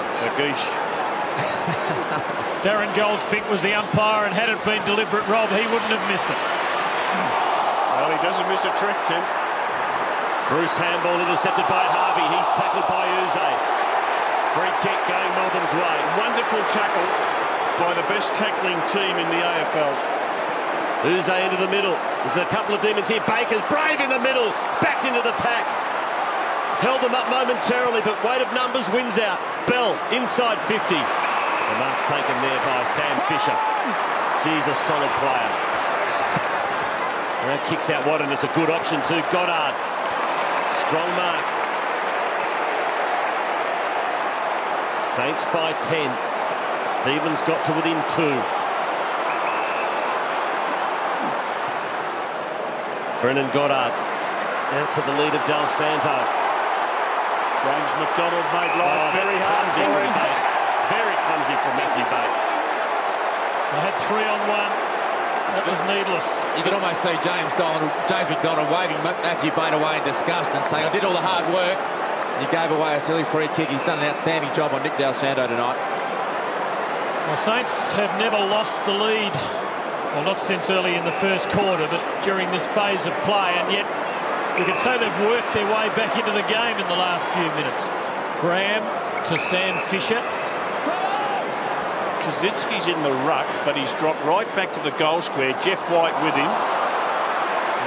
Darren Goldspink was the umpire, and had it been deliberate, Rob, he wouldn't have missed it. Well, he doesn't miss a trick, Tim. Bruce handball intercepted by Harvey. He's tackled by Uze. Free kick going Melbourne's way. Wonderful tackle by the best tackling team in the AFL. Uze into the middle. There's a couple of demons here. Baker's brave in the middle. Backed into the pack. Held them up momentarily, but weight of numbers wins out. Bell inside 50. The mark's taken there by Sam Fisher. Geez, a solid player. Now kicks out wide, and it's a good option too. Goddard. Strong mark. Saints by 10. Demons got to within 2. Brennan Goddard out to the lead of Del Santo. James McDonald made life very hard for him. Very clumsy from Matthew Bate. They had 3-on-1. That was needless. You could almost see James McDonald waving Matthew Bate away in disgust and saying, I did all the hard work. You gave away a silly free kick. He's done an outstanding job on Nick Del Santo tonight. The Saints have never lost the lead. Well, not since early in the first quarter, but during this phase of play, and yet you can say they've worked their way back into the game in the last few minutes. Graham to Sam Fisher. Kazitsky's in the ruck, but he's dropped right back to the goal square. Jeff White with him.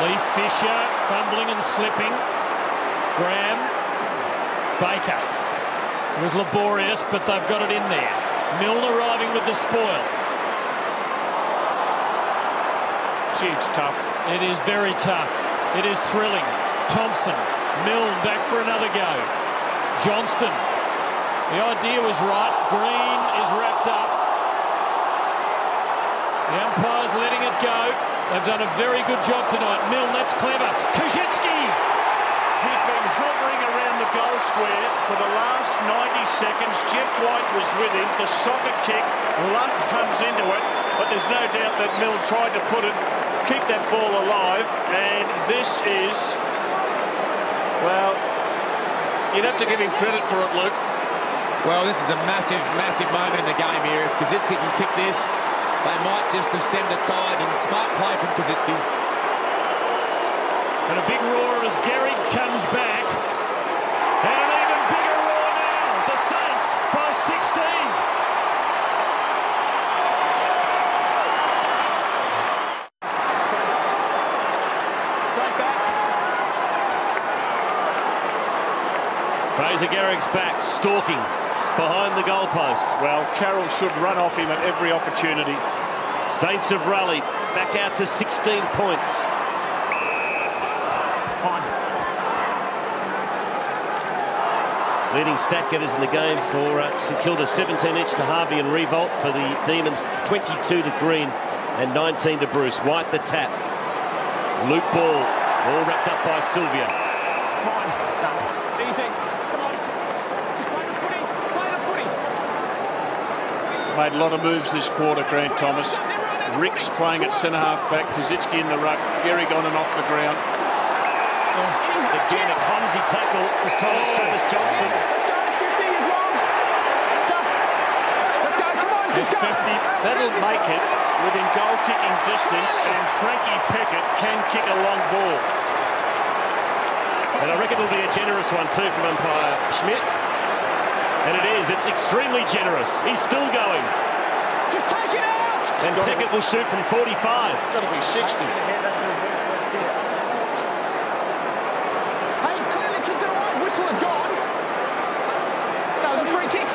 Lee Fisher fumbling and slipping. Graham. Baker. It was laborious, but they've got it in there. Milne arriving with the spoil. Gee, it's tough. It is very tough. It is thrilling. Thompson. Milne back for another go. Johnston. The idea was right. Green is wrapped up. The umpire's letting it go. They've done a very good job tonight. Milne, that's clever. Kazitsky! He'd been hovering around the goal square for the last 90 seconds. Jeff White was with him. The soccer kick. Luck comes into it. But there's no doubt that Milne tried to put it, keep that ball alive. And this is, well, you'd have to give him credit for it, Luke. Well, this is a massive, massive moment in the game here. If Kazitsky can kick this, they might just have stemmed the tide, and smart play from Kazitsky. And a big roar as Gehrig comes back. And an even bigger roar now. The Saints by 16. Fraser Gehrig's back, stalking behind the goalpost. Well, Carroll should run off him at every opportunity. Saints have rallied back out to 16 points. Leading stat getters in the game for St Kilda, 17 each to Harvey and Revolt. For the Demons, 22 to Green and 19 to Bruce. White the tap. Loop ball, all wrapped up by Sylvia. Easy. Come on. Just play the footy. Play the footy. Made a lot of moves this quarter, Grant Thomas. Ricks playing at centre-half back. Kazitsky in the ruck. Gehrig on and off the ground. Again, a clumsy tackle was Thomas Travis Johnston. Let's go. 50 is long. Just. Let's go. Come on. Just go. 50. That'll make it within goal-kicking distance, and Frankie Pickett can kick a long ball. And I reckon it'll be a generous one too from umpire Schmidt. And it is. It's extremely generous. He's still going. Just take it out. And Pickett will shoot from 45. It's got to be 60. Hey, clearly kicked it away. Whistle had gone. That was a free kick.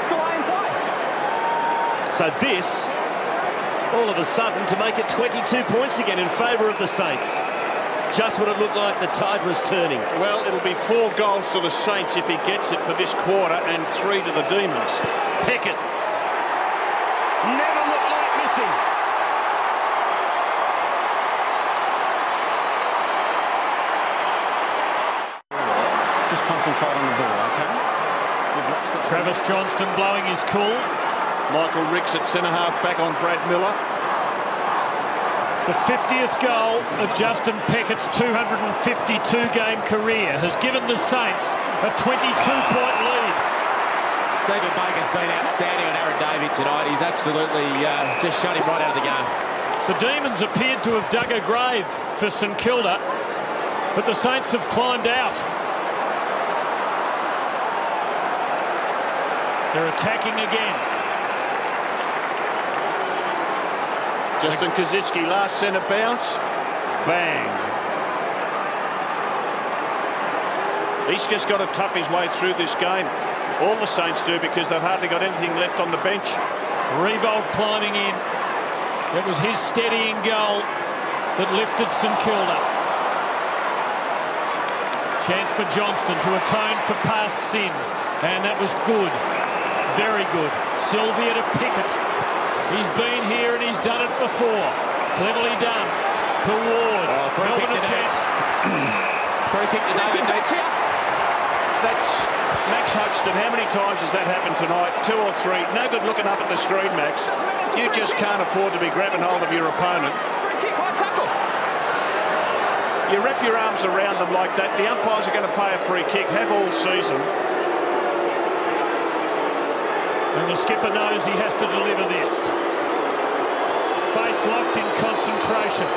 Still in play. So this, all of a sudden, to make it 22 points again in favour of the Saints. Just when it looked like the tide was turning. Well, it'll be 4 goals to the Saints if he gets it for this quarter, and 3 to the Demons. Pickett. Never looked like missing. Just concentrate on the ball, okay? Travis Johnston blowing his cool. Michael Ricks at centre-half back on Brad Miller. The 50th goal of Justin Pickett's 252-game career has given the Saints a 22-point lead. Stephen Baker's been outstanding on Aaron Davey tonight. He's absolutely just shut him right out of the game. The Demons appeared to have dug a grave for St Kilda, but the Saints have climbed out. They're attacking again. Justin Kazitsky, last centre bounce. Bang. He's just got to tough his way through this game. All the Saints do, because they've hardly got anything left on the bench. Revolt climbing in. It was his steadying goal that lifted St Kilda. Chance for Johnston to atone for past sins, and that was good. Very good. Sylvia to Pickett. He's been here and he's done it before. Cleverly done. To Ward. Melbourne a chance. Free kick to David Nates. That's Max Hodgson. How many times has that happened tonight? 2 or 3. No good looking up at the screen, Max. You just can't afford to be grabbing hold of your opponent. Free kick, high tackle. You wrap your arms around them like that. The umpires are going to pay a free kick. Have all season. And the skipper knows he has to deliver this. Face locked in concentration.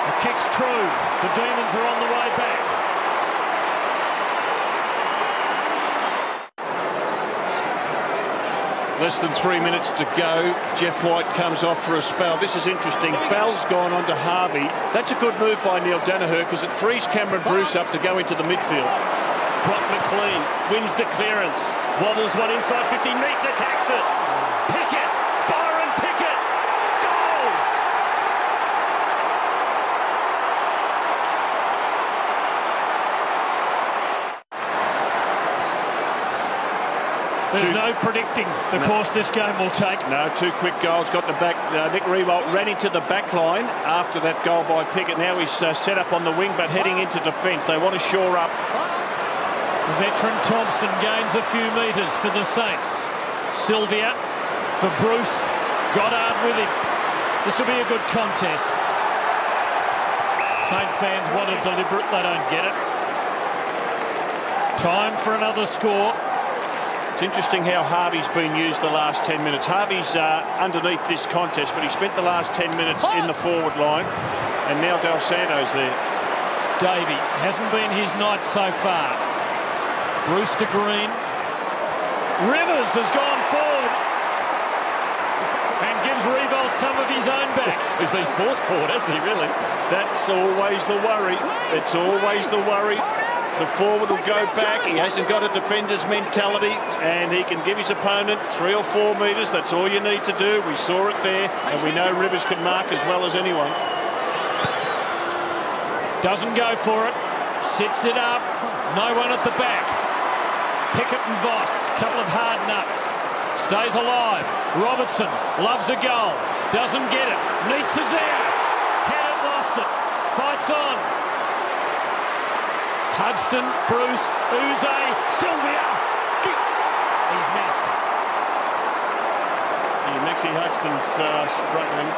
The kick's true. The Demons are on the way back. Less than 3 minutes to go. Jeff White comes off for a spell. This is interesting. Bell's gone on to Harvey. That's a good move by Neil Danaher, because it frees Cameron Bruce up to go into the midfield. Brock McLean wins the clearance. Wobbles one inside 50. Needs attacks it. Pickett. Byron Pickett. Goals. There's no predicting the course this game will take. No, 2 quick goals. Got the back. Nick Revolt ran into the back line after that goal by Pickett. Now he's set up on the wing, but heading into defence. They want to shore up. Veteran Thompson gains a few metres for the Saints. Sylvia for Bruce. Goddard with him. This will be a good contest. Saint fans want it deliberate. They don't get it. Time for another score. It's interesting how Harvey's been used the last 10 minutes. Harvey's underneath this contest, but he spent the last 10 minutes in the forward line, and now Del Santo's there. Davey hasn't been his night so far. Bruce to Green. Rivers has gone forward and gives Revolt some of his own back. He's been forced forward, hasn't he, really? That's always the worry. It's always the worry. The forward will go back. He hasn't got a defender's mentality, and he can give his opponent 3 or 4 metres. That's all you need to do. We saw it there, and we know Rivers can mark as well as anyone. Doesn't go for it. Sits it up. No one at the back. Pickett and Voss, couple of hard nuts. Stays alive. Robertson loves a goal. Doesn't get it. Neitz is there. Had it, lost it. Fights on. Hudson, Bruce, Uze, Sylvia. He's missed. Yeah, Maxie Hudson's struggling.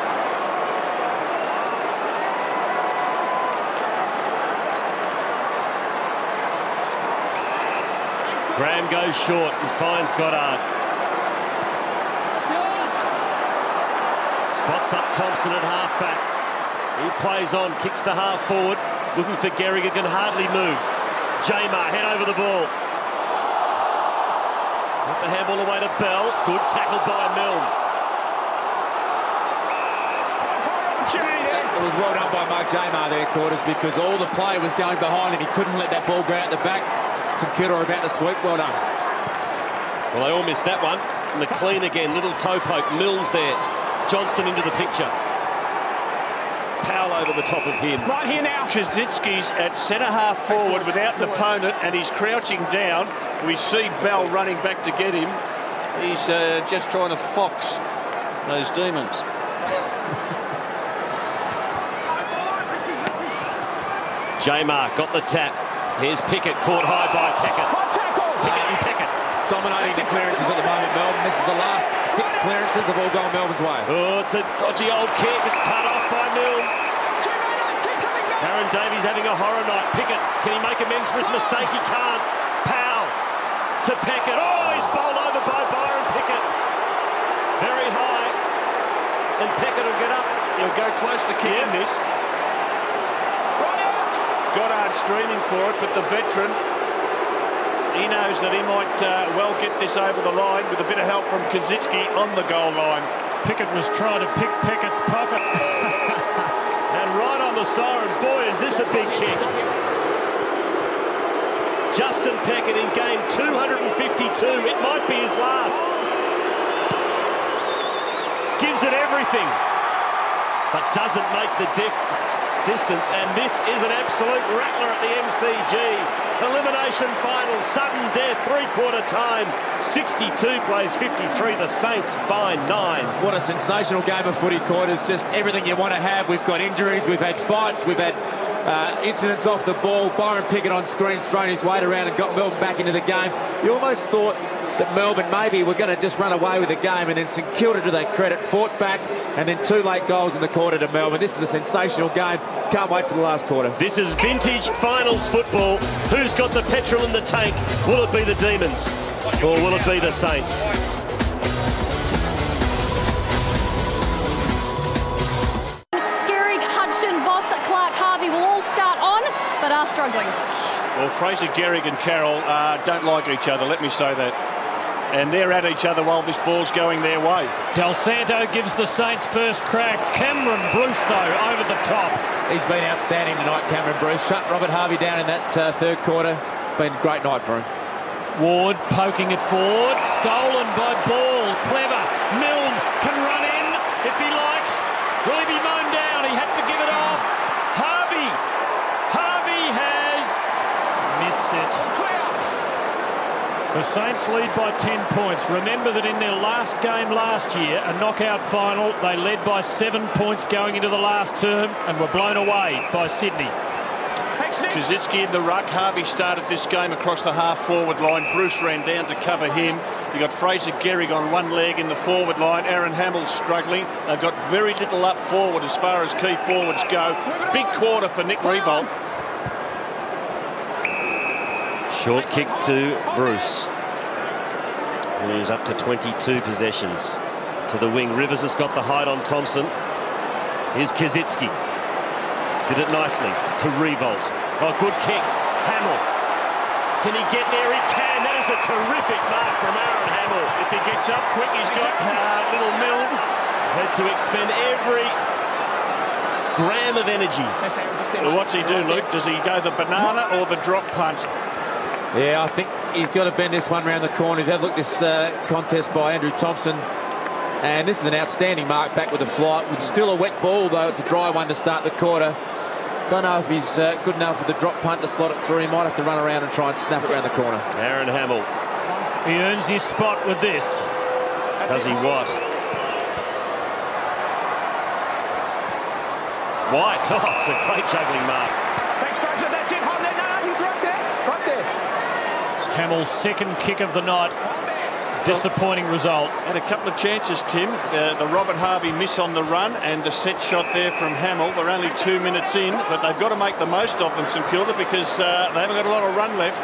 Graham goes short and finds Goddard. Spots up Thompson at half-back. He plays on, kicks to half-forward. Looking for Gehrig, who can hardly move. Jamar, head over the ball. Got the handball away to Bell. Good tackle by Milne. It was well done by Mark Jamar there, Quarters, because all the play was going behind him. He couldn't let that ball go out the back. St Kilda are about to sweep. Well done. Well, they all missed that one. McLean again, little toe poke. Mills there. Johnston into the picture. Powell over the top of him. Right here now. Kazitsky's at centre-half forward without an opponent, and he's crouching down. We see Bell running back to get him. He's just trying to fox those demons. Jamar got the tap. Here's Pickett, caught high by Pickett. Pickett and Pickett. Dominating the clearances at the moment, Melbourne. This is the last 6 clearances have all gone Melbourne's way. Oh, it's a dodgy old kick. It's cut off by Milne. Aaron Davies having a horror night. Pickett, can he make amends for his mistake? He can't. Powell to Pickett. Oh, he's bowled over by Byron Pickett. Very high. And Pickett will get up. He'll go close to kicking this. Goddard streaming for it, but the veteran, he knows that he might well get this over the line with a bit of help from Kazitsky on the goal line. Pickett was trying to pick Pickett's pocket. And right on the siren. Boy, is this a big kick. Justin Pickett in game 252. It might be his last. Gives it everything, but doesn't make the distance, and this is an absolute rattler at the MCG. Elimination Final, sudden death, 3/4 time, 62 plays 53, the Saints by 9. What a sensational game of footy, Quarters. Just everything you want to have. We've got injuries, we've had fights, we've had incidents off the ball. Byron Pickett on screen, thrown his weight around and got Melbourne back into the game. You almost thought that Melbourne maybe were going to just run away with the game, and then St Kilda, to their credit, fought back, and then 2 late goals in the quarter to Melbourne. This is a sensational game. Can't wait for the last quarter. This is vintage finals football. Who's got the petrol in the tank? Will it be the Demons, or will it be the Saints? Gehrig, Hudson, Voss, Clark, Harvey will all start on, but are struggling. Well, Fraser Gehrig and Carroll don't like each other, let me say that. And they're at each other while this ball's going their way. Del Santo gives the Saints first crack. Cameron Bruce, though, over the top. He's been outstanding tonight, Cameron Bruce. Shut Robert Harvey down in that 3rd quarter. Been a great night for him. Ward poking it forward. Stolen by Ball. Clever. Milne can run in if he likes. Will he be mown down? He had to give it off. Harvey has missed it. The Saints lead by 10 points. Remember that in their last game last year, a knockout final, they led by 7 points going into the last term and were blown away by Sydney. Kazitsky in the ruck. Harvey started this game across the half-forward line. Bruce ran down to cover him. You got Fraser Gehrig on one leg in the forward line. Aaron Hamill's struggling. They've got very little up forward as far as key forwards go. Big quarter for Nick Revolt. Short kick to Bruce. who's up to 22 possessions. To the wing, Rivers has got the height on Thompson. Here's Kazitsky. Did it nicely to Revolt. Oh, good kick. Hamill. Can he get there? He can. That is a terrific mark from Aaron Hamill. If he gets up quick, he's got little Milne. Had to expend every gram of energy. Well, what's he do, Luke? Does he go the banana or the drop punt? Yeah, I think he's got to bend this one round the corner. You've had a look at this contest by Andrew Thompson. And this is an outstanding mark back with the flight. With still a wet ball, though. It's a dry one to start the quarter. Don't know if he's good enough with the drop punt to slot it through. He might have to run around and try and snap it around the corner. Aaron Hamill. He earns his spot with this. Does he what? White. Oh, it's a great juggling mark. Thanks, Fraser. That's it. Hold there. No, he's right there. Right there. Hamill's second kick of the night. Disappointing result. Had a couple of chances, Tim. The Robert Harvey miss on the run and the set shot there from Hamill. They're only 2 minutes in, but they've got to make the most of them, St Kilda, because they haven't got a lot of run left.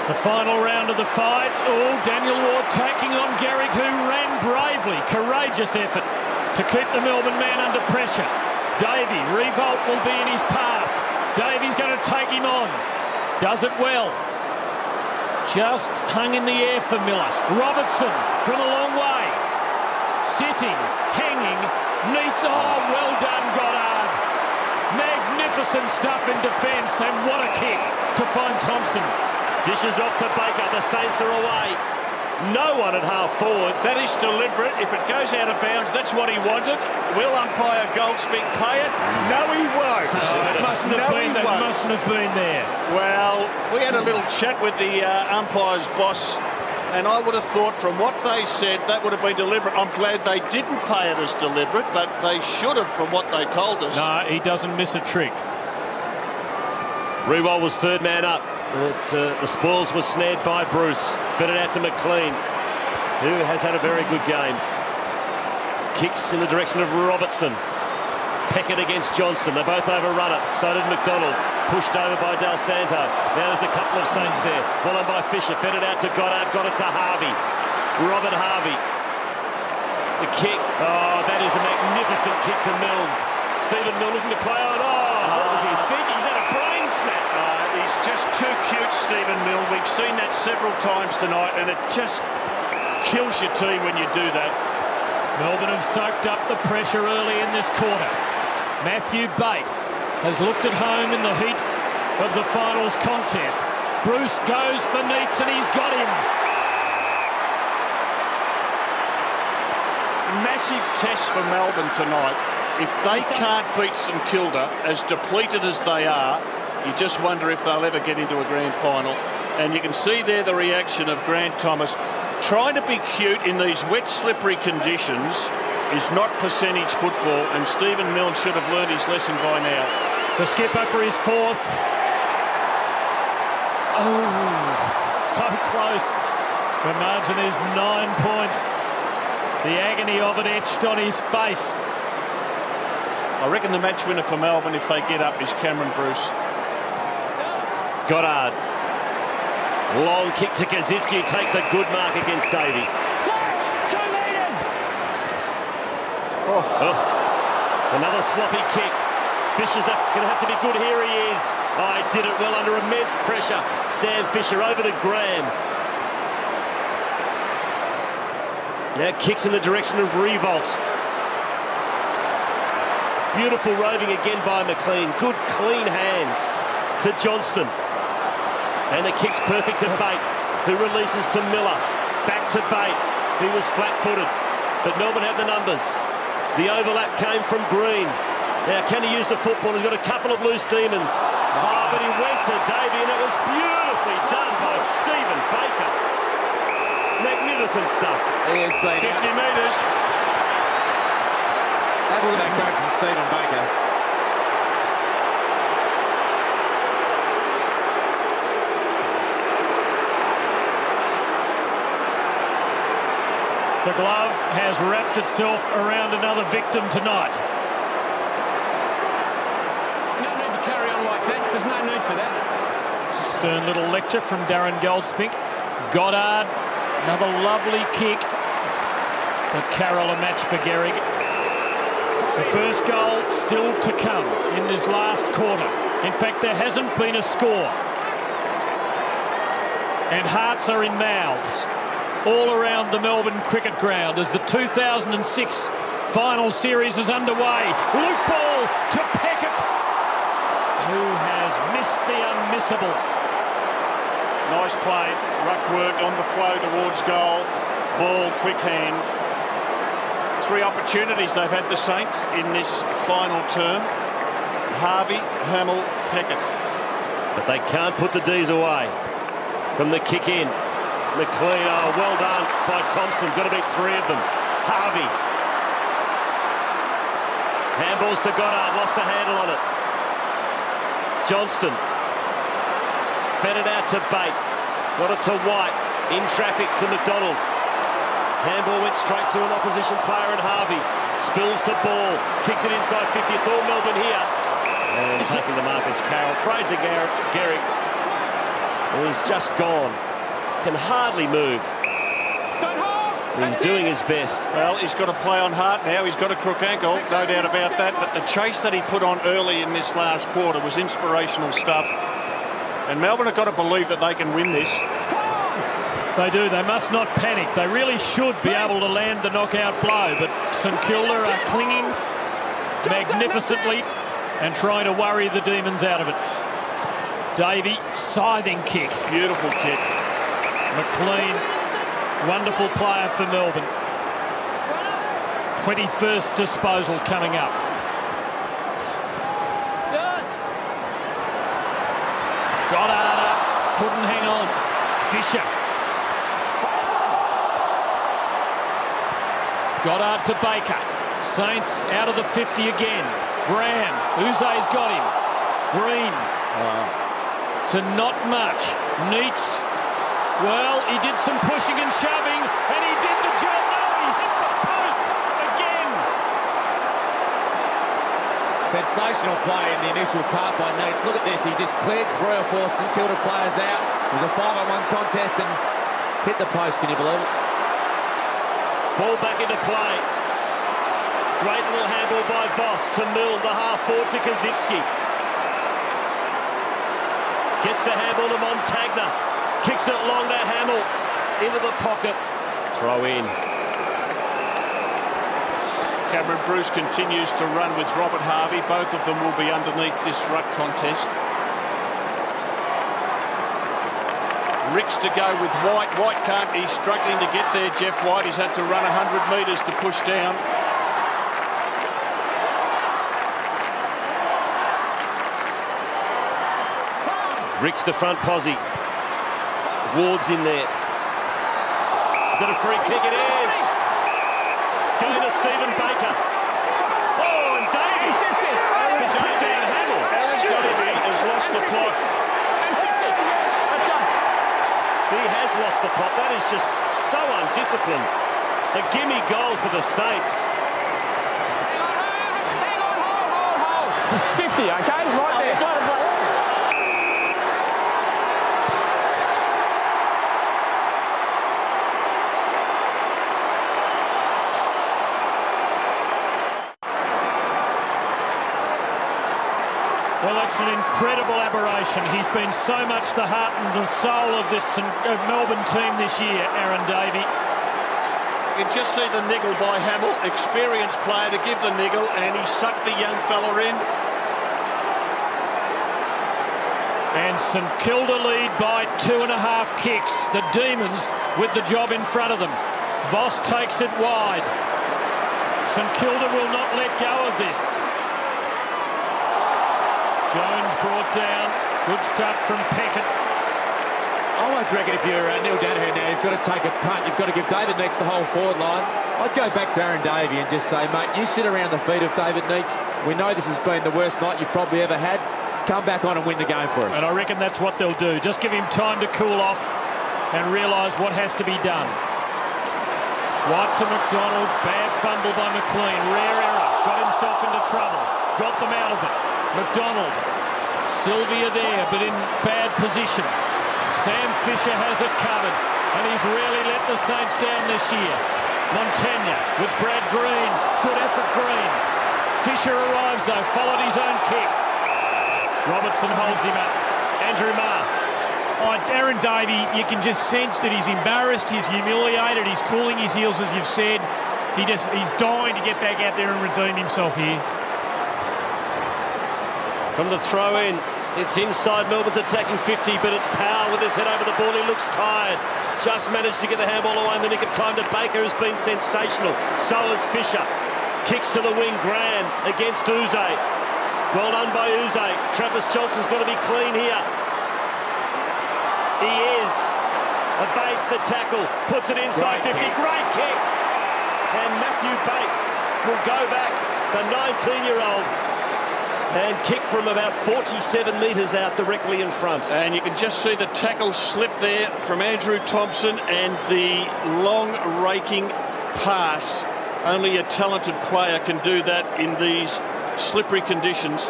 The final round of the fight. Oh, Daniel Ward taking on Gehrig, who ran bravely. Courageous effort to keep the Melbourne man under pressure. Davey, Revolt will be in his path. Davey's going to take him on. Does it well. Just hung in the air for Miller. Robertson from a long way. Sitting, hanging, needs... Oh, well done, Goddard. Magnificent stuff in defence, and what a kick to find Thompson. Dishes off to Baker. The Saints are away. No one at half forward. That is deliberate. If it goes out of bounds, that's what he wanted. Will umpire Goldspink pay it? No, he won't. It mustn't have been. That mustn't have been there. Well, we had a little chat with the umpire's boss, and I would have thought from what they said that would have been deliberate. I'm glad they didn't pay it as deliberate, but they should have from what they told us. No, he doesn't miss a trick. Rewell was third man up. The spoils were snared by Bruce. Fed it out to McLean, who has had a very good game. Kicks in the direction of Robertson. Peckett against Johnston. They both overrun it. So did McDonald. Pushed over by Del Santo. Now there's a couple of Saints there. Well done by Fisher. Fed it out to Goddard. Got it to Harvey. Robert Harvey. The kick. Oh, that is a magnificent kick to Milne. Stephen Milne looking to play on. Oh, what was he thinking? He's had a brain snap. He's just too cute, Stephen Milne. We've seen that several times tonight, and it just kills your team when you do that. Melbourne have soaked up the pressure early in this quarter. Matthew Bate has looked at home in the heat of the finals contest. Bruce goes for Neitz, and he's got him. Massive test for Melbourne tonight. If they can't beat St Kilda, as depleted as they are, you just wonder if they'll ever get into a grand final. And you can see there the reaction of Grant Thomas. Trying to be cute in these wet, slippery conditions is not percentage football, and Stephen Milne should have learned his lesson by now. The skipper for his fourth. Oh, so close. The margin is 9 points. The agony of it etched on his face. I reckon the match winner for Melbourne, if they get up, is Cameron Bruce. Goddard. Long kick to Kaczynski, takes a good mark against Davey. Flash! 2 metres! Oh. Another sloppy kick. Fisher's going to have to be good. Here he is. Oh, he did it well under immense pressure. Sam Fisher over to Graham. Now kicks in the direction of Revolt. Beautiful roving again by McLean. Good, clean hands to Johnston. And the kick's perfect to Bate, who releases to Miller. Back to Bate, who was flat-footed. But Melbourne had the numbers. The overlap came from Green. Now, can he use the football? He's got a couple of loose demons. Oh, but he went to Davey, and it was beautifully done by Stephen Baker. Magnificent stuff. He has been 50 metres. Have a look at that grab from Stephen Baker. The glove has wrapped itself around another victim tonight. No need to carry on like that. There's no need for that. Stern little lecture from Darren Goldspink. Goddard Another lovely kick. But Carroll a match for Gehrig. The first goal still to come in this last quarter. In fact, there hasn't been a score. And hearts are in mouths all around the Melbourne cricket ground as the 2006 final series is underway. Loop ball to Peckett, who has missed the unmissable. Nice play, ruck work on the flow towards goal. Ball, quick hands. 3 opportunities they've had, the Saints, in this final term. Harvey, Hamill, Peckett. But they can't put the D's away from the kick in. McLean, oh, well done by Thompson. Got to beat 3 of them. Harvey. Handballs to Goddard, lost a handle on it. Johnston. Fed it out to Bate. Got it to White. In traffic to McDonald. Handball went straight to an opposition player and Harvey. Spills the ball. Kicks it inside 50. It's all Melbourne here. And taking the mark is Carroll. Fraser Gehrig is just gone. Can hardly move. He's doing his best. Well, he's got to play on heart now. He's got a crook ankle, no doubt about that. But the chase that he put on early in this last quarter was inspirational stuff. And Melbourne have got to believe that they can win this. They do. They must not panic. They really should be able to land the knockout blow. But St Kilda are clinging magnificently and trying to worry the demons out of it. Davey, scything kick. Beautiful kick. McLean, wonderful player for Melbourne. 21st disposal coming up. Goddard up, couldn't hang on. Fisher. Goddard to Baker. Saints out of the 50 again. Graham, Uze's got him. Green to not much. Neats. Well, he did some pushing and shoving, and he did the job. No, he hit the post again. Sensational play in the initial part by Neats. Look at this. He just cleared 3 or 4 St Kilda players out. It was a 5-on-1 contest and hit the post. Can you believe it? Ball back into play. Great little handball by Voss to Milne, the half forward to Kazitsky. Gets the handball to Montagna. Kicks it long to Hamill. Into the pocket. Throw in. Cameron Bruce continues to run with Robert Harvey. Both of them will be underneath this ruck contest. Ricks to go with White. White can't, he's struggling to get there, Jeff White. He's had to run 100 metres to push down. Ricks to front posse. Ward's in there. Is that a free kick? It is. It's going to Stephen Baker. Oh, and Davey. He's put down Hamill. Davey has lost the plot. He has lost the plot. That is just so undisciplined. A gimme goal for the Saints. Hang on, hold. It's 50, okay? Right there. Well, that's an incredible aberration. He's been so much the heart and the soul of this Melbourne team this year, Aaron Davey. You can just see the niggle by Hamill. Experienced player to give the niggle, and he sucked the young fella in. And St Kilda lead by 2.5 kicks. The Demons with the job in front of them. Voss takes it wide. St Kilda will not let go of this. Jones brought down. Good stuff from Peckett. I almost reckon if you're Neil Danaher now, you've got to take a punt. You've got to give David Neitz the whole forward line. I'd go back to Aaron Davey and just say, mate, you sit around the feet of David Neitz. We know this has been the worst night you've probably ever had. Come back on and win the game for us. And I reckon that's what they'll do. Just give him time to cool off and realise what has to be done. White to McDonald. Bad fumble by McLean. Rare error. Got himself into trouble. Got them out of it. McDonald. Sylvia there, but in bad position. Sam Fisher has it covered. and he's really let the Saints down this year. Montagna with Brad Green. Good effort, Green. Fisher arrives, though, followed his own kick. Robertson holds him up. Andrew Marr. Oh, Aaron Davey, you can just sense that he's embarrassed, he's humiliated, he's cooling his heels, as you've said. He's dying to get back out there and redeem himself here. From the throw-in, it's inside. Melbourne's attacking 50, but it's Powell with his head over the ball. He looks tired. Just managed to get the handball away in the nick of time to Baker, has been sensational. So has Fisher. Kicks to the wing, Gran against Uze. Well done by Uze. Travis Johnson's got to be clean here. He is. Evades the tackle, puts it inside 50. Great kick. And Matthew Bate will go back, the 19-year-old, and kick from about 47 metres out directly in front. And you can just see the tackle slip there from Andrew Thompson and the long raking pass. Only a talented player can do that in these slippery conditions.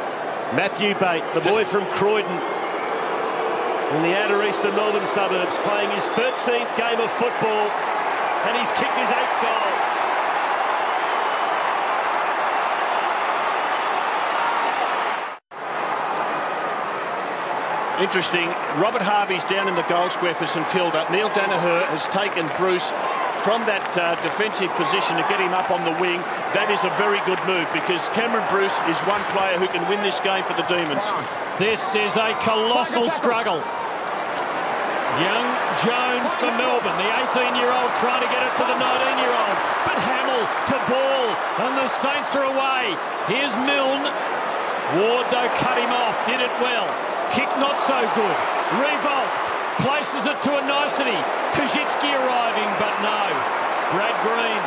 Matthew Bate, the boy from Croydon, in the outer eastern Melbourne suburbs, playing his 13th game of football, and he's kicked his 8th goal. Interesting, Robert Harvey's down in the goal square for St Kilda. Neil Danaher has taken Bruce from that defensive position to get him up on the wing. That is a very good move, because Cameron Bruce is one player who can win this game for the Demons. This is a colossal struggle. Young Jones for Melbourne, the 18-year-old trying to get it to the 19-year-old. But Hamill to ball, and the Saints are away. Here's Milne. Ward, though, cut him off, did it well. Kick not so good. Revolt places it to a nicety. Kajitsky arriving, but no. Brad Green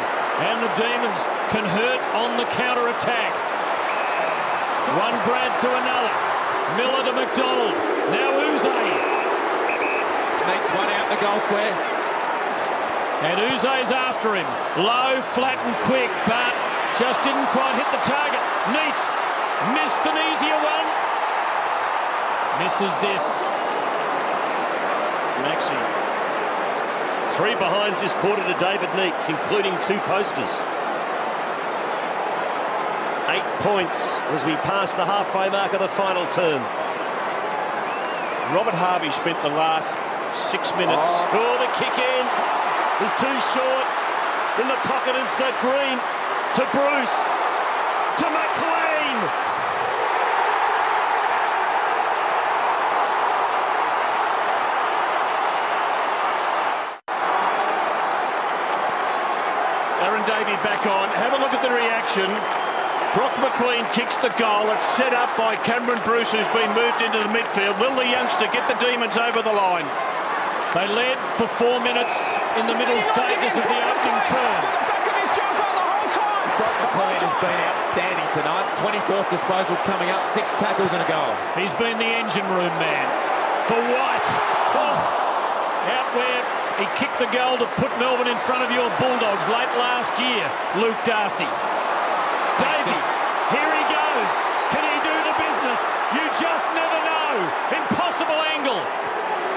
and the Demons can hurt on the counter-attack. One Brad to another. Miller to McDonald. Now Uze. Makes one out the goal square. And Uze's after him. Low, flat and quick, but just didn't quite hit the target. Neitz missed an easier one. Misses this. Maxi. 3 behinds this quarter to David Neitz, including 2 posters. 8 points as we pass the halfway mark of the final term. Robert Harvey spent the last 6 minutes. Oh, the kick in is too short. In the pocket is Green to Bruce to McLean. Aaron Davey back on. Have a look at the reaction. Brock McLean kicks the goal. It's set up by Cameron Bruce, who's been moved into the midfield. Will the youngster get the Demons over the line? They led for 4 minutes in the middle stages of the opening term. Brock McLean has been outstanding tonight. 24th disposal coming up, 6 tackles and a goal. He's been the engine room man. For White. Oh, out where he kicked the goal to put Melbourne in front of your Bulldogs late last year. Luke Darcy. Davey, here he goes. Can he do the business? You just never know. Impossible angle.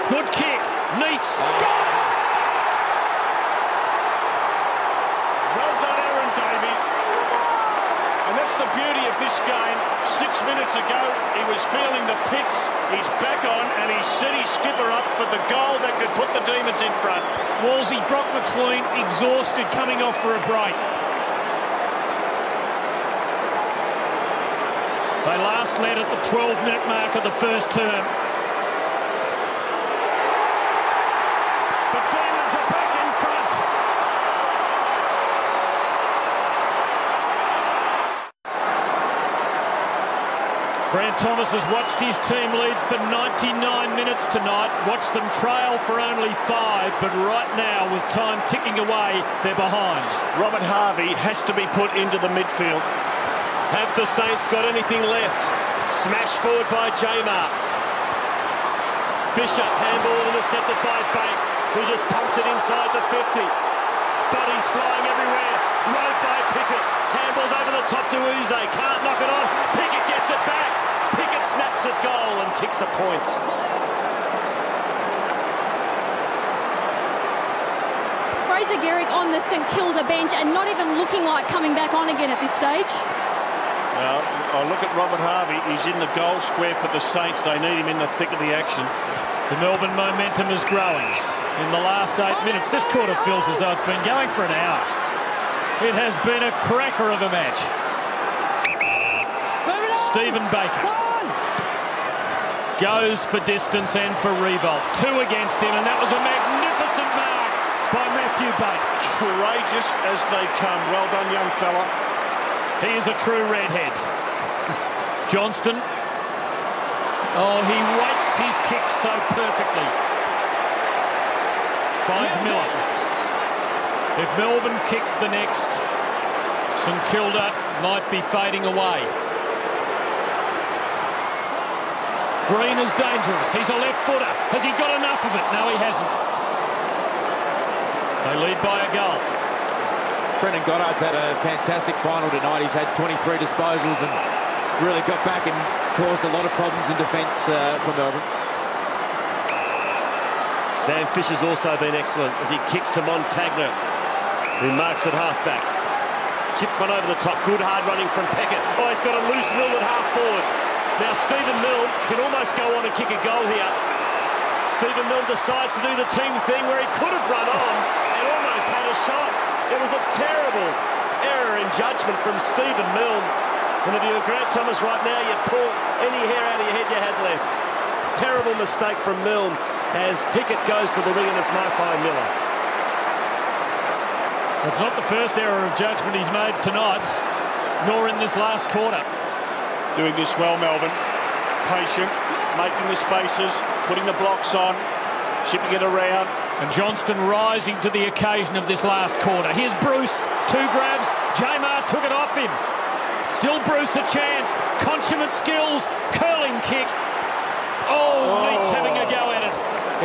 Good kick. Neitz. Goal! Well done, Aaron Davey. And that's the beauty of this game. 6 minutes ago, he was feeling the pits. He's back on, and he's set his skipper up for the goal that could put the Demons in front. Wolsey, Brock McLean exhausted, coming off for a break. They last led at the 12-minute mark of the first term. The Demons are back in front. Grant Thomas has watched his team lead for 99 minutes tonight, watched them trail for only 5, but right now, with time ticking away, they're behind. Robert Harvey has to be put into the midfield. Have the Saints got anything left? Smashed forward by Jamar. Fisher, handball intercepted by Bate, who just pumps it inside the 50. Buddy's flying everywhere. Rode by Pickett. Handballs over the top to Uze. Can't knock it on. Pickett gets it back. Pickett snaps at goal and kicks a point. Fraser Gehrig on the St Kilda bench and not even looking like coming back on again at this stage. Well, I look at Robert Harvey. He's in the goal square for the Saints. They need him in the thick of the action. The Melbourne momentum is growing. In the last 8 minutes, this quarter feels as though it's been going for an hour. It has been a cracker of a match. Stephen Baker goes for distance and for revolt. 2 against him, and that was a magnificent mark by Matthew Baker. Courageous as they come. Well done, young fella. He is a true redhead. Johnston. Oh, he weights his kicks so perfectly. Finds Miller. If Melbourne kicked the next, St Kilda might be fading away. Green is dangerous. He's a left footer. Has he got enough of it? No, he hasn't. They lead by a goal. Brendan Goddard's had a fantastic final tonight. He's had 23 disposals and really got back and caused a lot of problems in defence for Melbourne. Sam Fisher's also been excellent as he kicks to Montagna, who marks at half-back. Chipped one over the top. Good hard running from Peckett. Oh, he's got a loose Milne at half-forward. Now Stephen Milne can almost go on and kick a goal here. Stephen Milne decides to do the team thing where he could have run on and almost had a shot. It was a terrible error in judgment from Stephen Milne. And if you were Grant Thomas right now, you'd pull any hair out of your head you had left. Terrible mistake from Milne as Pickett goes to the wing and it's marked by Miller. It's not the first error of judgment he's made tonight, nor in this last quarter. Doing this well, Melbourne. Patient, making the spaces, putting the blocks on, chipping it around. And Johnston rising to the occasion of this last quarter. Here's Bruce, 2 grabs. Jamar took it off him. Still Bruce a chance. Consummate skills, curling kick. Oh, Leeds having a go at it.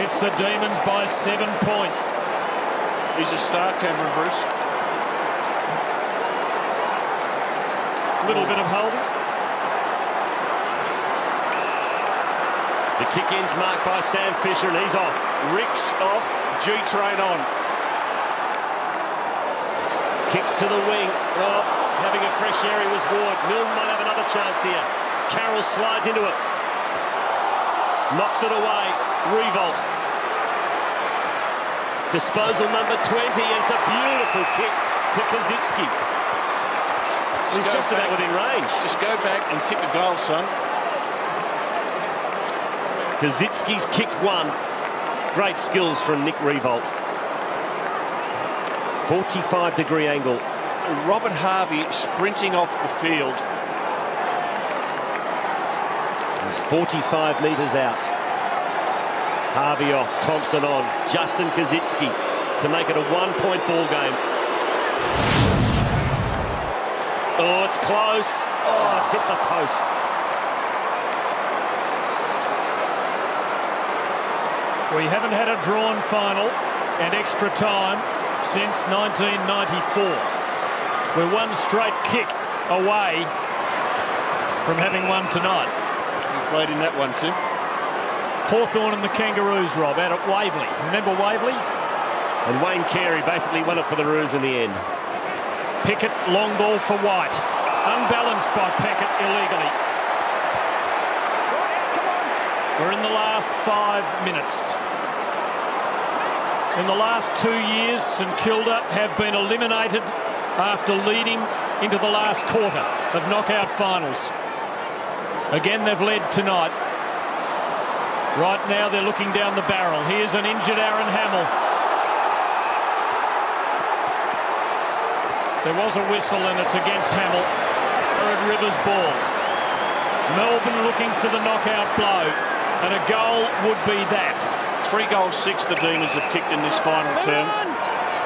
It's the Demons by 7 points. He's a star, Cameron Bruce. Little bit of holding. The kick-in's marked by Sam Fisher and he's off. Rick's off, G-Train on. Kicks to the wing. Oh, having a fresh area was Ward. Milne might have another chance here. Carroll slides into it. Knocks it away. Revolt. Disposal number 20, and it's a beautiful kick to Kazitsky. He's just about within range. Just go back and kick a goal, son. Kazitsky's kicked 1. Great skills from Nick Revolt. 45-degree angle. Robert Harvey sprinting off the field. He's 45 metres out. Harvey off, Thompson on, Justin Kazitsky to make it a 1-point ball game. Oh, it's close. Oh, it's hit the post. We haven't had a drawn final and extra time since 1994. We're 1 straight kick away from having one tonight. You played in that one too. Hawthorn and the Kangaroos, Rob, out at Waverley. Remember Waverley? And Wayne Carey basically won it for the Roos in the end. Pickett, long ball for White. Unbalanced by Pickett illegally. We're in the last 5 minutes. In the last 2 years, St Kilda have been eliminated after leading into the last quarter of knockout finals. Again, they've led tonight. Right now, they're looking down the barrel. Here's an injured Aaron Hamill. There was a whistle, and it's against Hamill. Jared Rivers' ball. Melbourne looking for the knockout blow, and a goal would be that. 3 goals 6 the Demons have kicked in this final term.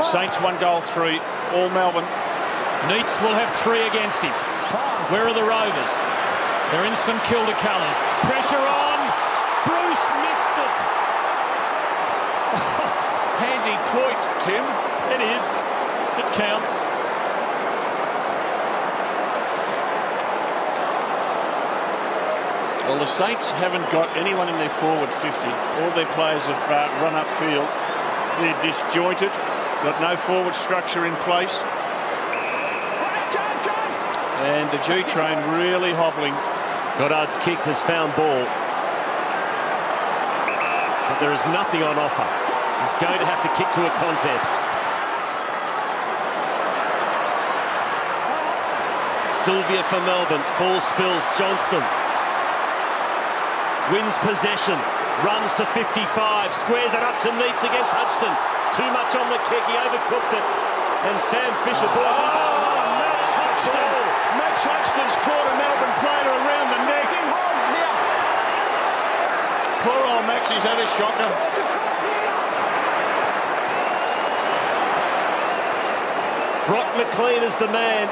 Saints 1 goal 3, all Melbourne. Neitz will have 3 against him. Where are the Rovers? They're in St Kilda colours. Pressure on. Bruce missed it. Handy point, Tim. It is. It counts. Well, the Saints haven't got anyone in their forward 50. All their players have run upfield. They're disjointed, got no forward structure in place. And the G-train really hobbling. Goddard's kick has found ball. But there is nothing on offer. He's going to have to kick to a contest. Sylvia for Melbourne. Ball spills. Johnston wins possession. Runs to 55. Squares it up to Neitz against Hudson. Too much on the kick. He overcooked it. And Sam Fisher boys. Max Hudson. Max Hudson's caught a Melbourne player around the neck. Poor old Max, he's had a shocker. Brock McLean is the man.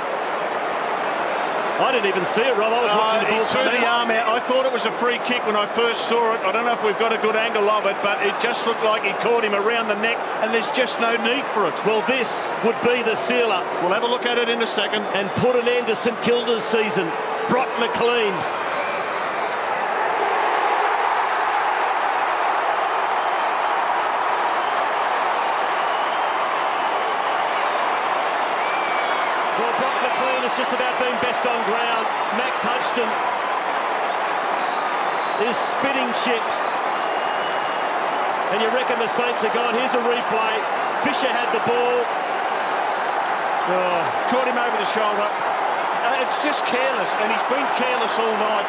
I didn't even see it, Rob. I was watching the ball. He threw the arm out. I thought it was a free kick when I first saw it. I don't know if we've got a good angle of it, but it just looked like he caught him around the neck, and there's just no need for it. Well, this would be the sealer. We'll have a look at it in a second. And put an end to St Kilda's season. Brock McLean. Well, Brock McLean is just about being best on ground. Max Hudson is spitting chips. And you reckon the Saints are gone. Here's a replay. Fisher had the ball. Oh, caught him over the shoulder. It's just careless, and he's been careless all night.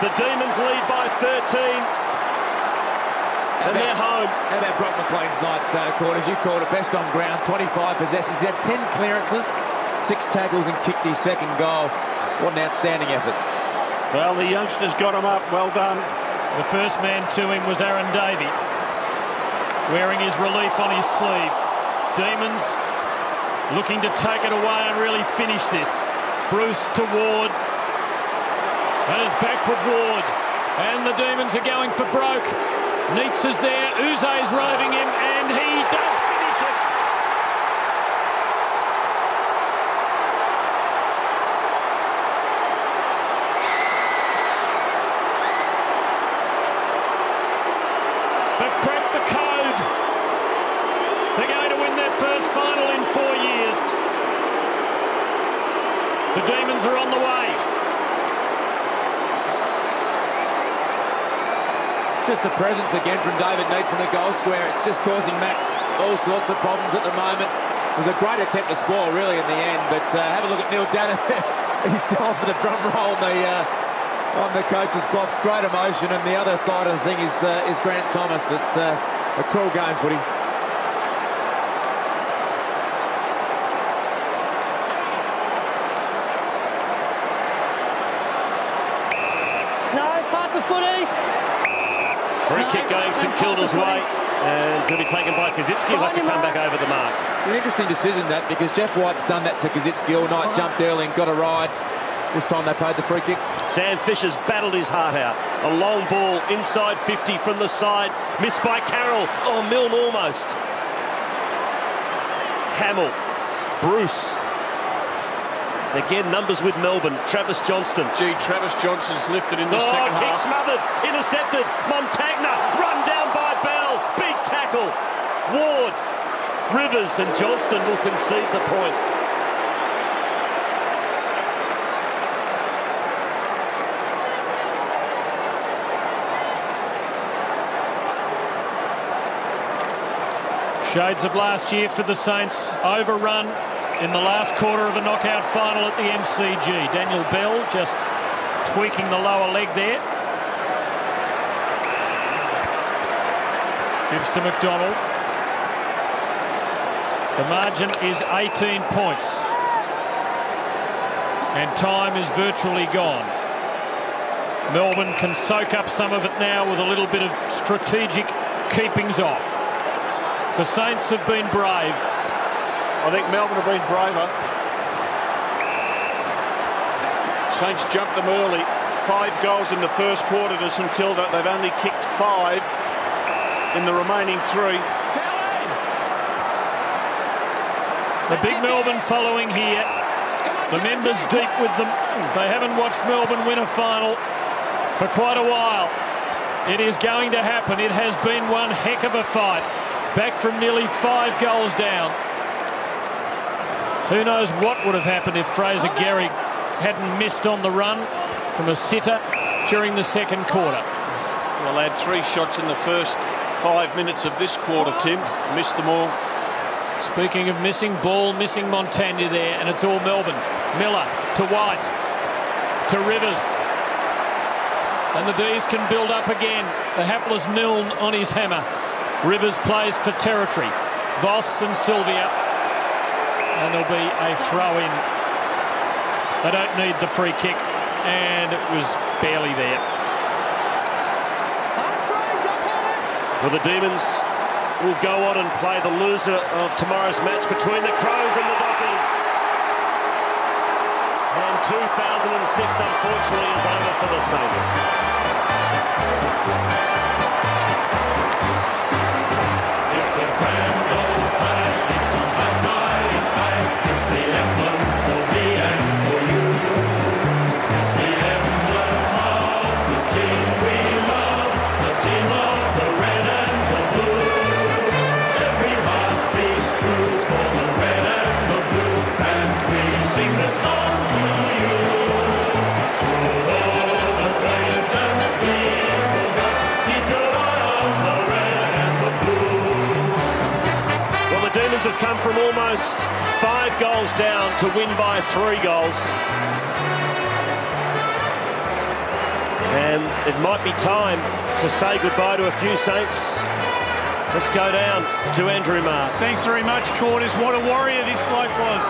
The Demons lead by 13. And they're home. How about Brock McLean's night, Quarters? You called it best on ground, 25 possessions. He had 10 clearances, 6 tackles and kicked his second goal. What an outstanding effort. Well, the youngsters got him up. Well done. The first man to him was Aaron Davey, wearing his relief on his sleeve. Demons looking to take it away and really finish this. Bruce to Ward. And it's back with Ward. And the Demons are going for broke. Neitz is there. Uze's roving him, and he does finish it. They've cracked the code. They're going to win their first final in 4 years. The Demons are on the way. Just the presence again from David Neitz in the goal square. It's just causing Max all sorts of problems at the moment. It was a great attempt to spoil, really, in the end. But have a look at Neil Dana. He's gone for the drum roll on the coach's box. Great emotion. And the other side of the thing is Grant Thomas. It's a cruel game for him. No, pass the footy. Free kick going St Kilda's way, and it's going to be taken by Kazitsky. He'll have to come back over the mark. It's an interesting decision, that, because Jeff White's done that to Kazitsky all night, jumped early and got a ride. This time they paid the free kick. Sam Fisher's battled his heart out. A long ball inside 50 from the side, missed by Carroll. Oh, Milne almost. Hamill, Bruce. Again, numbers with Melbourne. Travis Johnston. Travis Johnston's lifted in the second kick half. Smothered, intercepted. Montagna, run down by Bell. Big tackle. Ward, Rivers, and Johnston will concede the points. Shades of last year for the Saints. Overrun in the last quarter of a knockout final at the MCG. Daniel Bell just tweaking the lower leg there. Gives to McDonald. The margin is 18 points. And time is virtually gone. Melbourne can soak up some of it now with a little bit of strategic keepings off. The Saints have been brave. I think Melbourne have been braver. Saints jumped them early. 5 goals in the first quarter to St Kilda. They've only kicked 5 in the remaining 3. The big Melbourne following here. The members deep with them. They haven't watched Melbourne win a final for quite a while. It is going to happen. It has been one heck of a fight. Back from nearly 5 goals down. Who knows what would have happened if Fraser Gehrig hadn't missed on the run from a sitter during the second quarter. Well, they had 3 shots in the first 5 minutes of this quarter, Tim. Missed them all. Speaking of missing, ball missing Montagna there, and it's all Melbourne. Miller to White, to Rivers. And the D's can build up again. The hapless Milne on his hammer. Rivers plays for territory. Voss and Sylvia. And there'll be a throw-in. They don't need the free kick, and it was barely there. Well, the Demons will go on and play the loser of tomorrow's match between the Crows and the Dockers. And 2006, unfortunately, is over for the Saints. It's a grand old flag, it's a high-flying flag, it's the emblem for me and for you. It's the emblem of the team we love, the team of the red and the blue. Every heart beats true for the red and the blue, and we sing the song to you. Should all acquaintance be forgot, keep your eye on the red and the blue. Well, the Demons have come from almost 5 goals down to win by 3 goals. And it might be time to say goodbye to a few Saints. Let's go down to Andrew Marr. Thanks very much, Quarters. What a warrior this bloke was.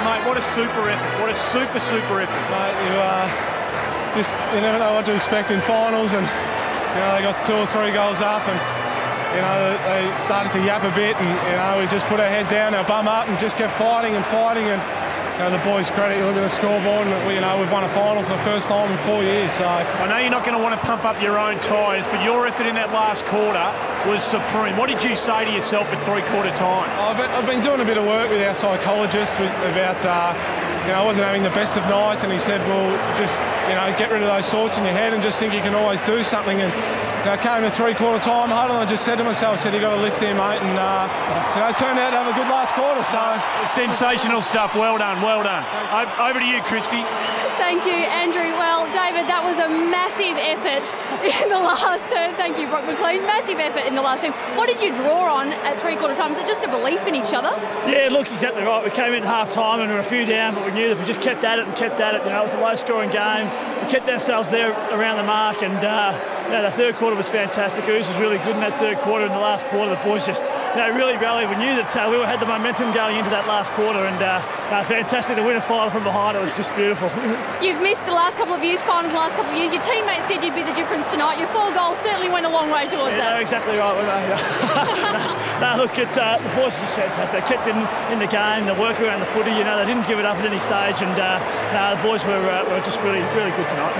Mate, what a super effort. What a super effort. Mate, you never know what to expect in finals, and they got 2 or 3 goals up, and they started to yap a bit, and we just put our head down, our bum up, and just kept fighting, and the boys' credit, you look at the scoreboard, and we've won a final for the first time in 4 years. So I know you're not going to want to pump up your own tyres, but your effort in that last quarter was supreme. What did you say to yourself at 3/4 time? I've been doing a bit of work with our psychologist about I wasn't having the best of nights, and he said, well, just get rid of those thoughts in your head and just think you can always do something. And I came to 3/4 time huddle, and I just said to myself, you got to lift here, mate, and it turned out to have a good last quarter. So sensational stuff. Well done, well done. Over to you, Christy. Thank you, Andrew. Well, David, that was a massive effort in the last term. Thank you, Brock McLean. Massive effort in the last term. What did you draw on at 3/4 time? Is it just a belief in each other? Yeah, look, exactly right. We came in at half-time and we were a few down, but we knew that we just kept at it and kept at it. It was a low-scoring game. We kept ourselves there around the mark, and the third quarter was fantastic. Ooze was really good in that third quarter. In the last quarter, the boys just really rallied. We knew that we had the momentum going into that last quarter, and fantastic to win a final from behind. It was just beautiful. You've missed the last couple of years, finals the last couple of years. Your teammates said you'd be the difference tonight. Your 4 goals certainly went a long way towards that. Exactly right. Look, the boys were just fantastic. They kept in the game, the work around the footy. They didn't give it up at any stage, and the boys were just really good tonight.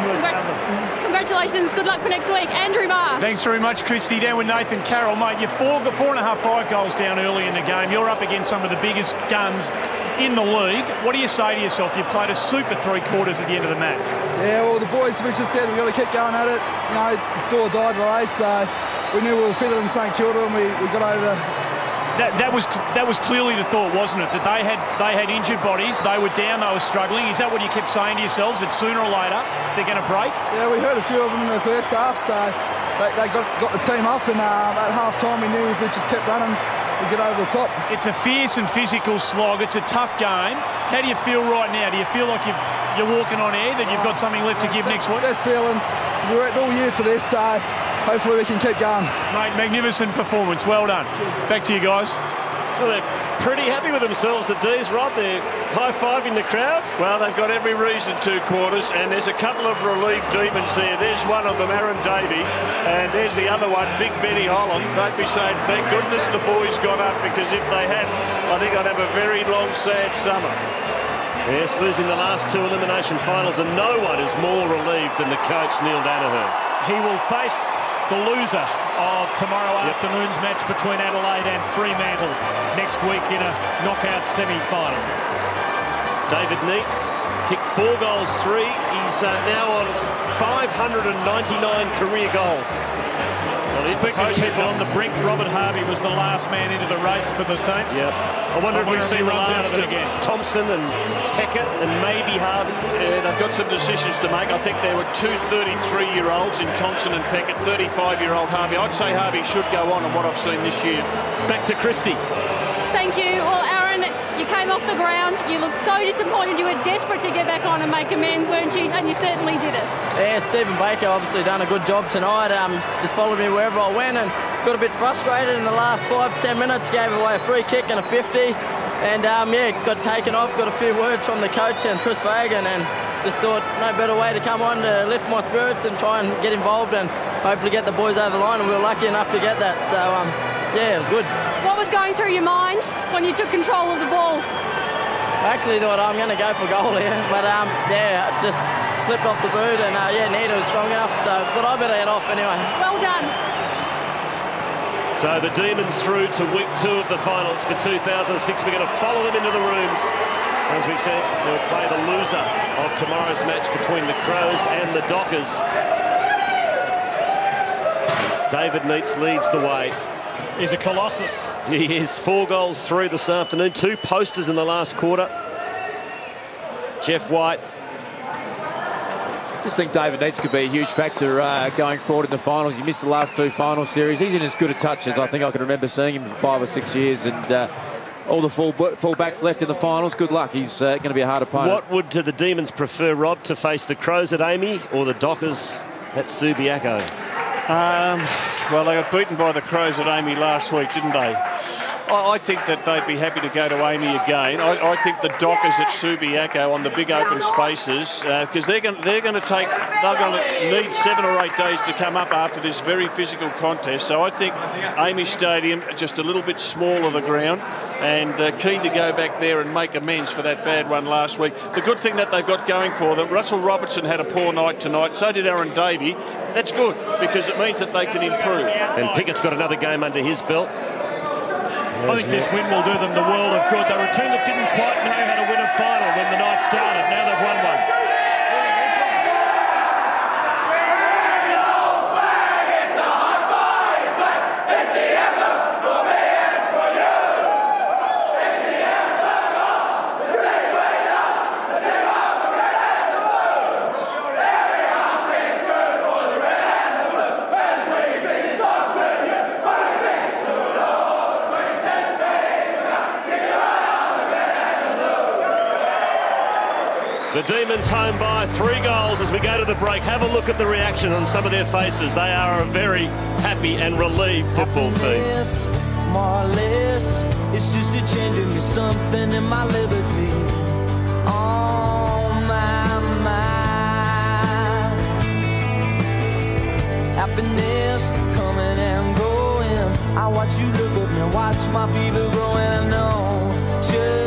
Congratulations. Good luck for next week. Andrew Marr. Thanks very much, Christy. Down with Nathan Carroll. Mate, you're 4.5, 5 goals down early in the game. You're up against some of the biggest guns in the league. What do you say to yourself? You played a super 3/4 at the end of the match. Yeah, well, the boys, we just said we've got to keep going at it. It's do or die race, so we knew we were fitter than St.Kilda, and we got over the... That was clearly the thought, wasn't it? That they had injured bodies, they were down, they were struggling. Is that what you kept saying to yourselves, that sooner or later they're going to break? Yeah, we heard a few of them in the first half, so they got the team up, and at half-time we knew if we just kept running, we'd get over the top. It's a fierce and physical slog. It's a tough game. How do you feel right now? Do you feel like you're walking on air, that you've got something left to give next week? Best feeling. We worked all year for this, so hopefully we can keep going. Mate, magnificent performance. Well done. Back to you guys. Well, they're pretty happy with themselves, the D's, Rob. They're high-fiving the crowd. Well, they've got every reason to, Quarters, and there's a couple of relieved Demons there. There's one of them, Aaron Davey, and there's the other one, Big Benny Holland. They'd be saying, thank goodness the boys got up, because if they hadn't, I think I'd have a very long, sad summer. Yes, losing the last 2 elimination finals, and no one is more relieved than the coach, Neil Danaher. He will face the loser of tomorrow afternoon's match between Adelaide and Fremantle next week in a knockout semi-final. David Neitz kicked 4 goals, 3. He's now on 599 career goals. Speaking of people on the brink, Robert Harvey was the last man into the race for the Saints. Yep. I wonder if we've seen the last of Thompson and Peckett and maybe Harvey. Yeah, they've got some decisions to make. I think there were 2 33-year-olds in Thompson and Peckett, 35-year-old Harvey. I'd say Harvey should go on what I've seen this year. Back to Christie. Thank you. Well, Aaron, you came off the ground. You looked so disappointed. You were desperate to get back on and make amends, weren't you? And you certainly did it. Yeah, Stephen Baker obviously done a good job tonight. Just followed me wherever I went and got a bit frustrated in the last 5-10 minutes. Gave away a free kick and a 50. And, yeah, got taken off. Got a few words from the coach and Chris Fagan and just thought no better way to come on to lift my spirits and try and get involved and hopefully get the boys over the line. And we were lucky enough to get that. So, yeah, good. What was going through your mind when you took control of the ball? I actually thought I'm going to go for goal here, but yeah, just slipped off the boot and yeah, Nita was strong enough, so but I better head off anyway. Well done. So the Demons through to week 2 of the finals for 2006. We're going to follow them into the rooms. As we've said, they'll play the loser of tomorrow's match between the Crows and the Dockers. David Neitz leads the way. He's a colossus. He is. 4 goals, 3 this afternoon. 2 posters in the last quarter. Jeff White. Just think David Neitz could be a huge factor going forward in the finals. He missed the last 2 final series. He's in as good a touch as I think I can remember seeing him for 5 or 6 years. And all the full-backs left in the finals, good luck. He's going to be a hard opponent. What would the Demons prefer, Rob, to face the Crows at Amy or the Dockers at Subiaco? Well, they got beaten by the Crows at Amy last week, didn't they? I think that they'd be happy to go to Amy again. I think the Dockers at Subiaco on the big open spaces, because they're going to need 7 or 8 days to come up after this very physical contest. So I think Amy Stadium, just a little bit smaller the ground, and keen to go back there and make amends for that bad one last week. The good thing that they've got going for them, Russell Robertson had a poor night tonight, so did Aaron Davey. That's good, because it means that they can improve. And Pickett's got another game under his belt. I think this win will do them the world of good. They were a team that didn't quite know how to win a final when the night started. Now they've won one. The Demons home by 3 goals as we go to the break. Have a look at the reaction on some of their faces. They are a very happy and relieved football team. More or less, it's just a change in me, something in my liberty. On my mind. Happiness coming and going. I watch you look at me, watch my fever growing. No, just